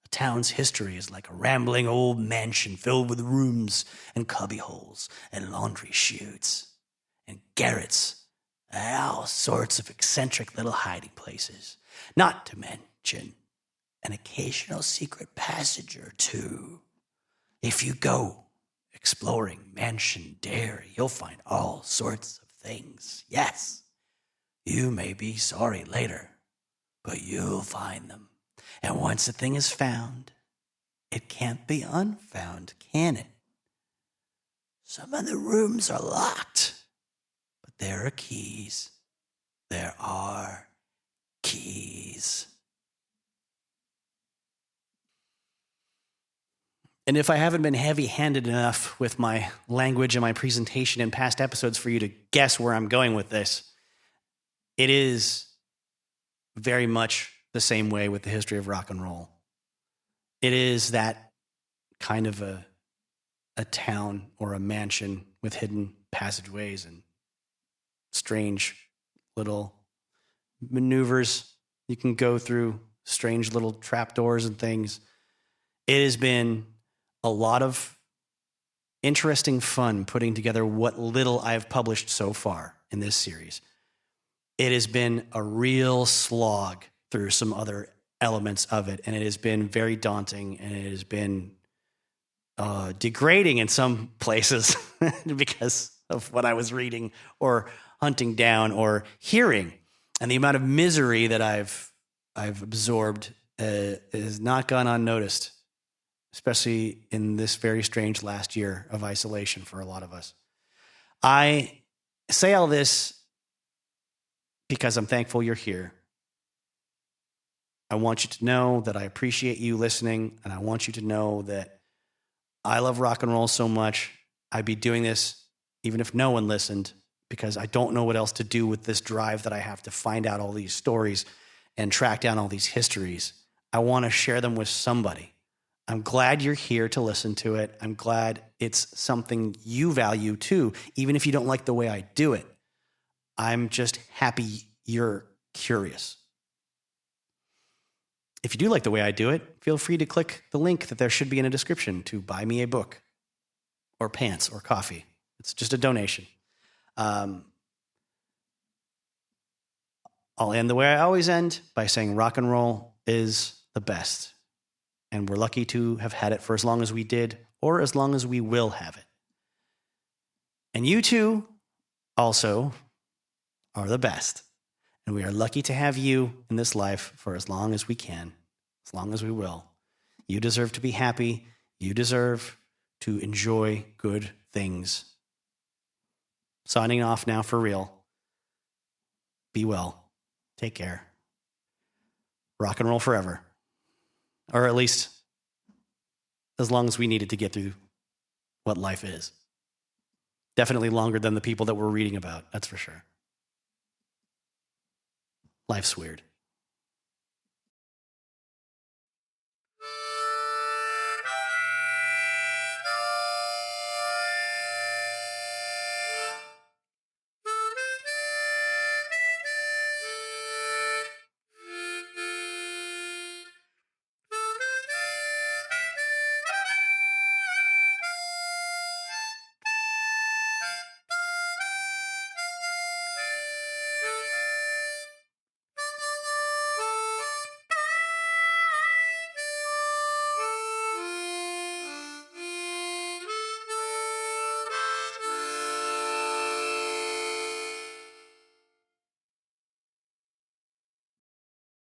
A town's history is like a rambling old mansion filled with rooms and cubbyholes and laundry chutes and garrets and all sorts of eccentric little hiding places, not to mention an occasional secret passage or two. If you go exploring Mansion Derry, you'll find all sorts of things. Yes, you may be sorry later, but you'll find them. And once a thing is found, it can't be unfound, can it? Some of the rooms are locked, but there are keys. There are keys. And if I haven't been heavy-handed enough with my language and my presentation in past episodes for you to guess where I'm going with this, it is very much the same way with the history of rock and roll. It is that kind of a town or a mansion with hidden passageways and strange little maneuvers. You can go through strange little trapdoors and things. It has been a lot of interesting fun putting together what little I've published so far in this series. It has been a real slog through some other elements of it, and it has been very daunting, and it has been degrading in some places because of what I was reading or hunting down or hearing. And the amount of misery that I've absorbed has not gone unnoticed, especially in this very strange last year of isolation for a lot of us. I say all this because I'm thankful you're here. I want you to know that I appreciate you listening, and I want you to know that I love rock and roll so much. I'd be doing this even if no one listened, because I don't know what else to do with this drive that I have to find out all these stories and track down all these histories. I want to share them with somebody. I'm glad you're here to listen to it. I'm glad it's something you value too, even if you don't like the way I do it. I'm just happy you're curious. If you do like the way I do it, feel free to click the link that there should be in a description to buy me a book or pants or coffee. It's just a donation. I'll end the way I always end by saying rock and roll is the best. And we're lucky to have had it for as long as we did, or as long as we will have it. And you too also are the best. And we are lucky to have you in this life for as long as we can, as long as we will. You deserve to be happy. You deserve to enjoy good things. Signing off now for real. Be well. Take care. Rock and roll forever. Or at least as long as we needed to get through what life is. Definitely longer than the people that we're reading about, that's for sure. Life's weird.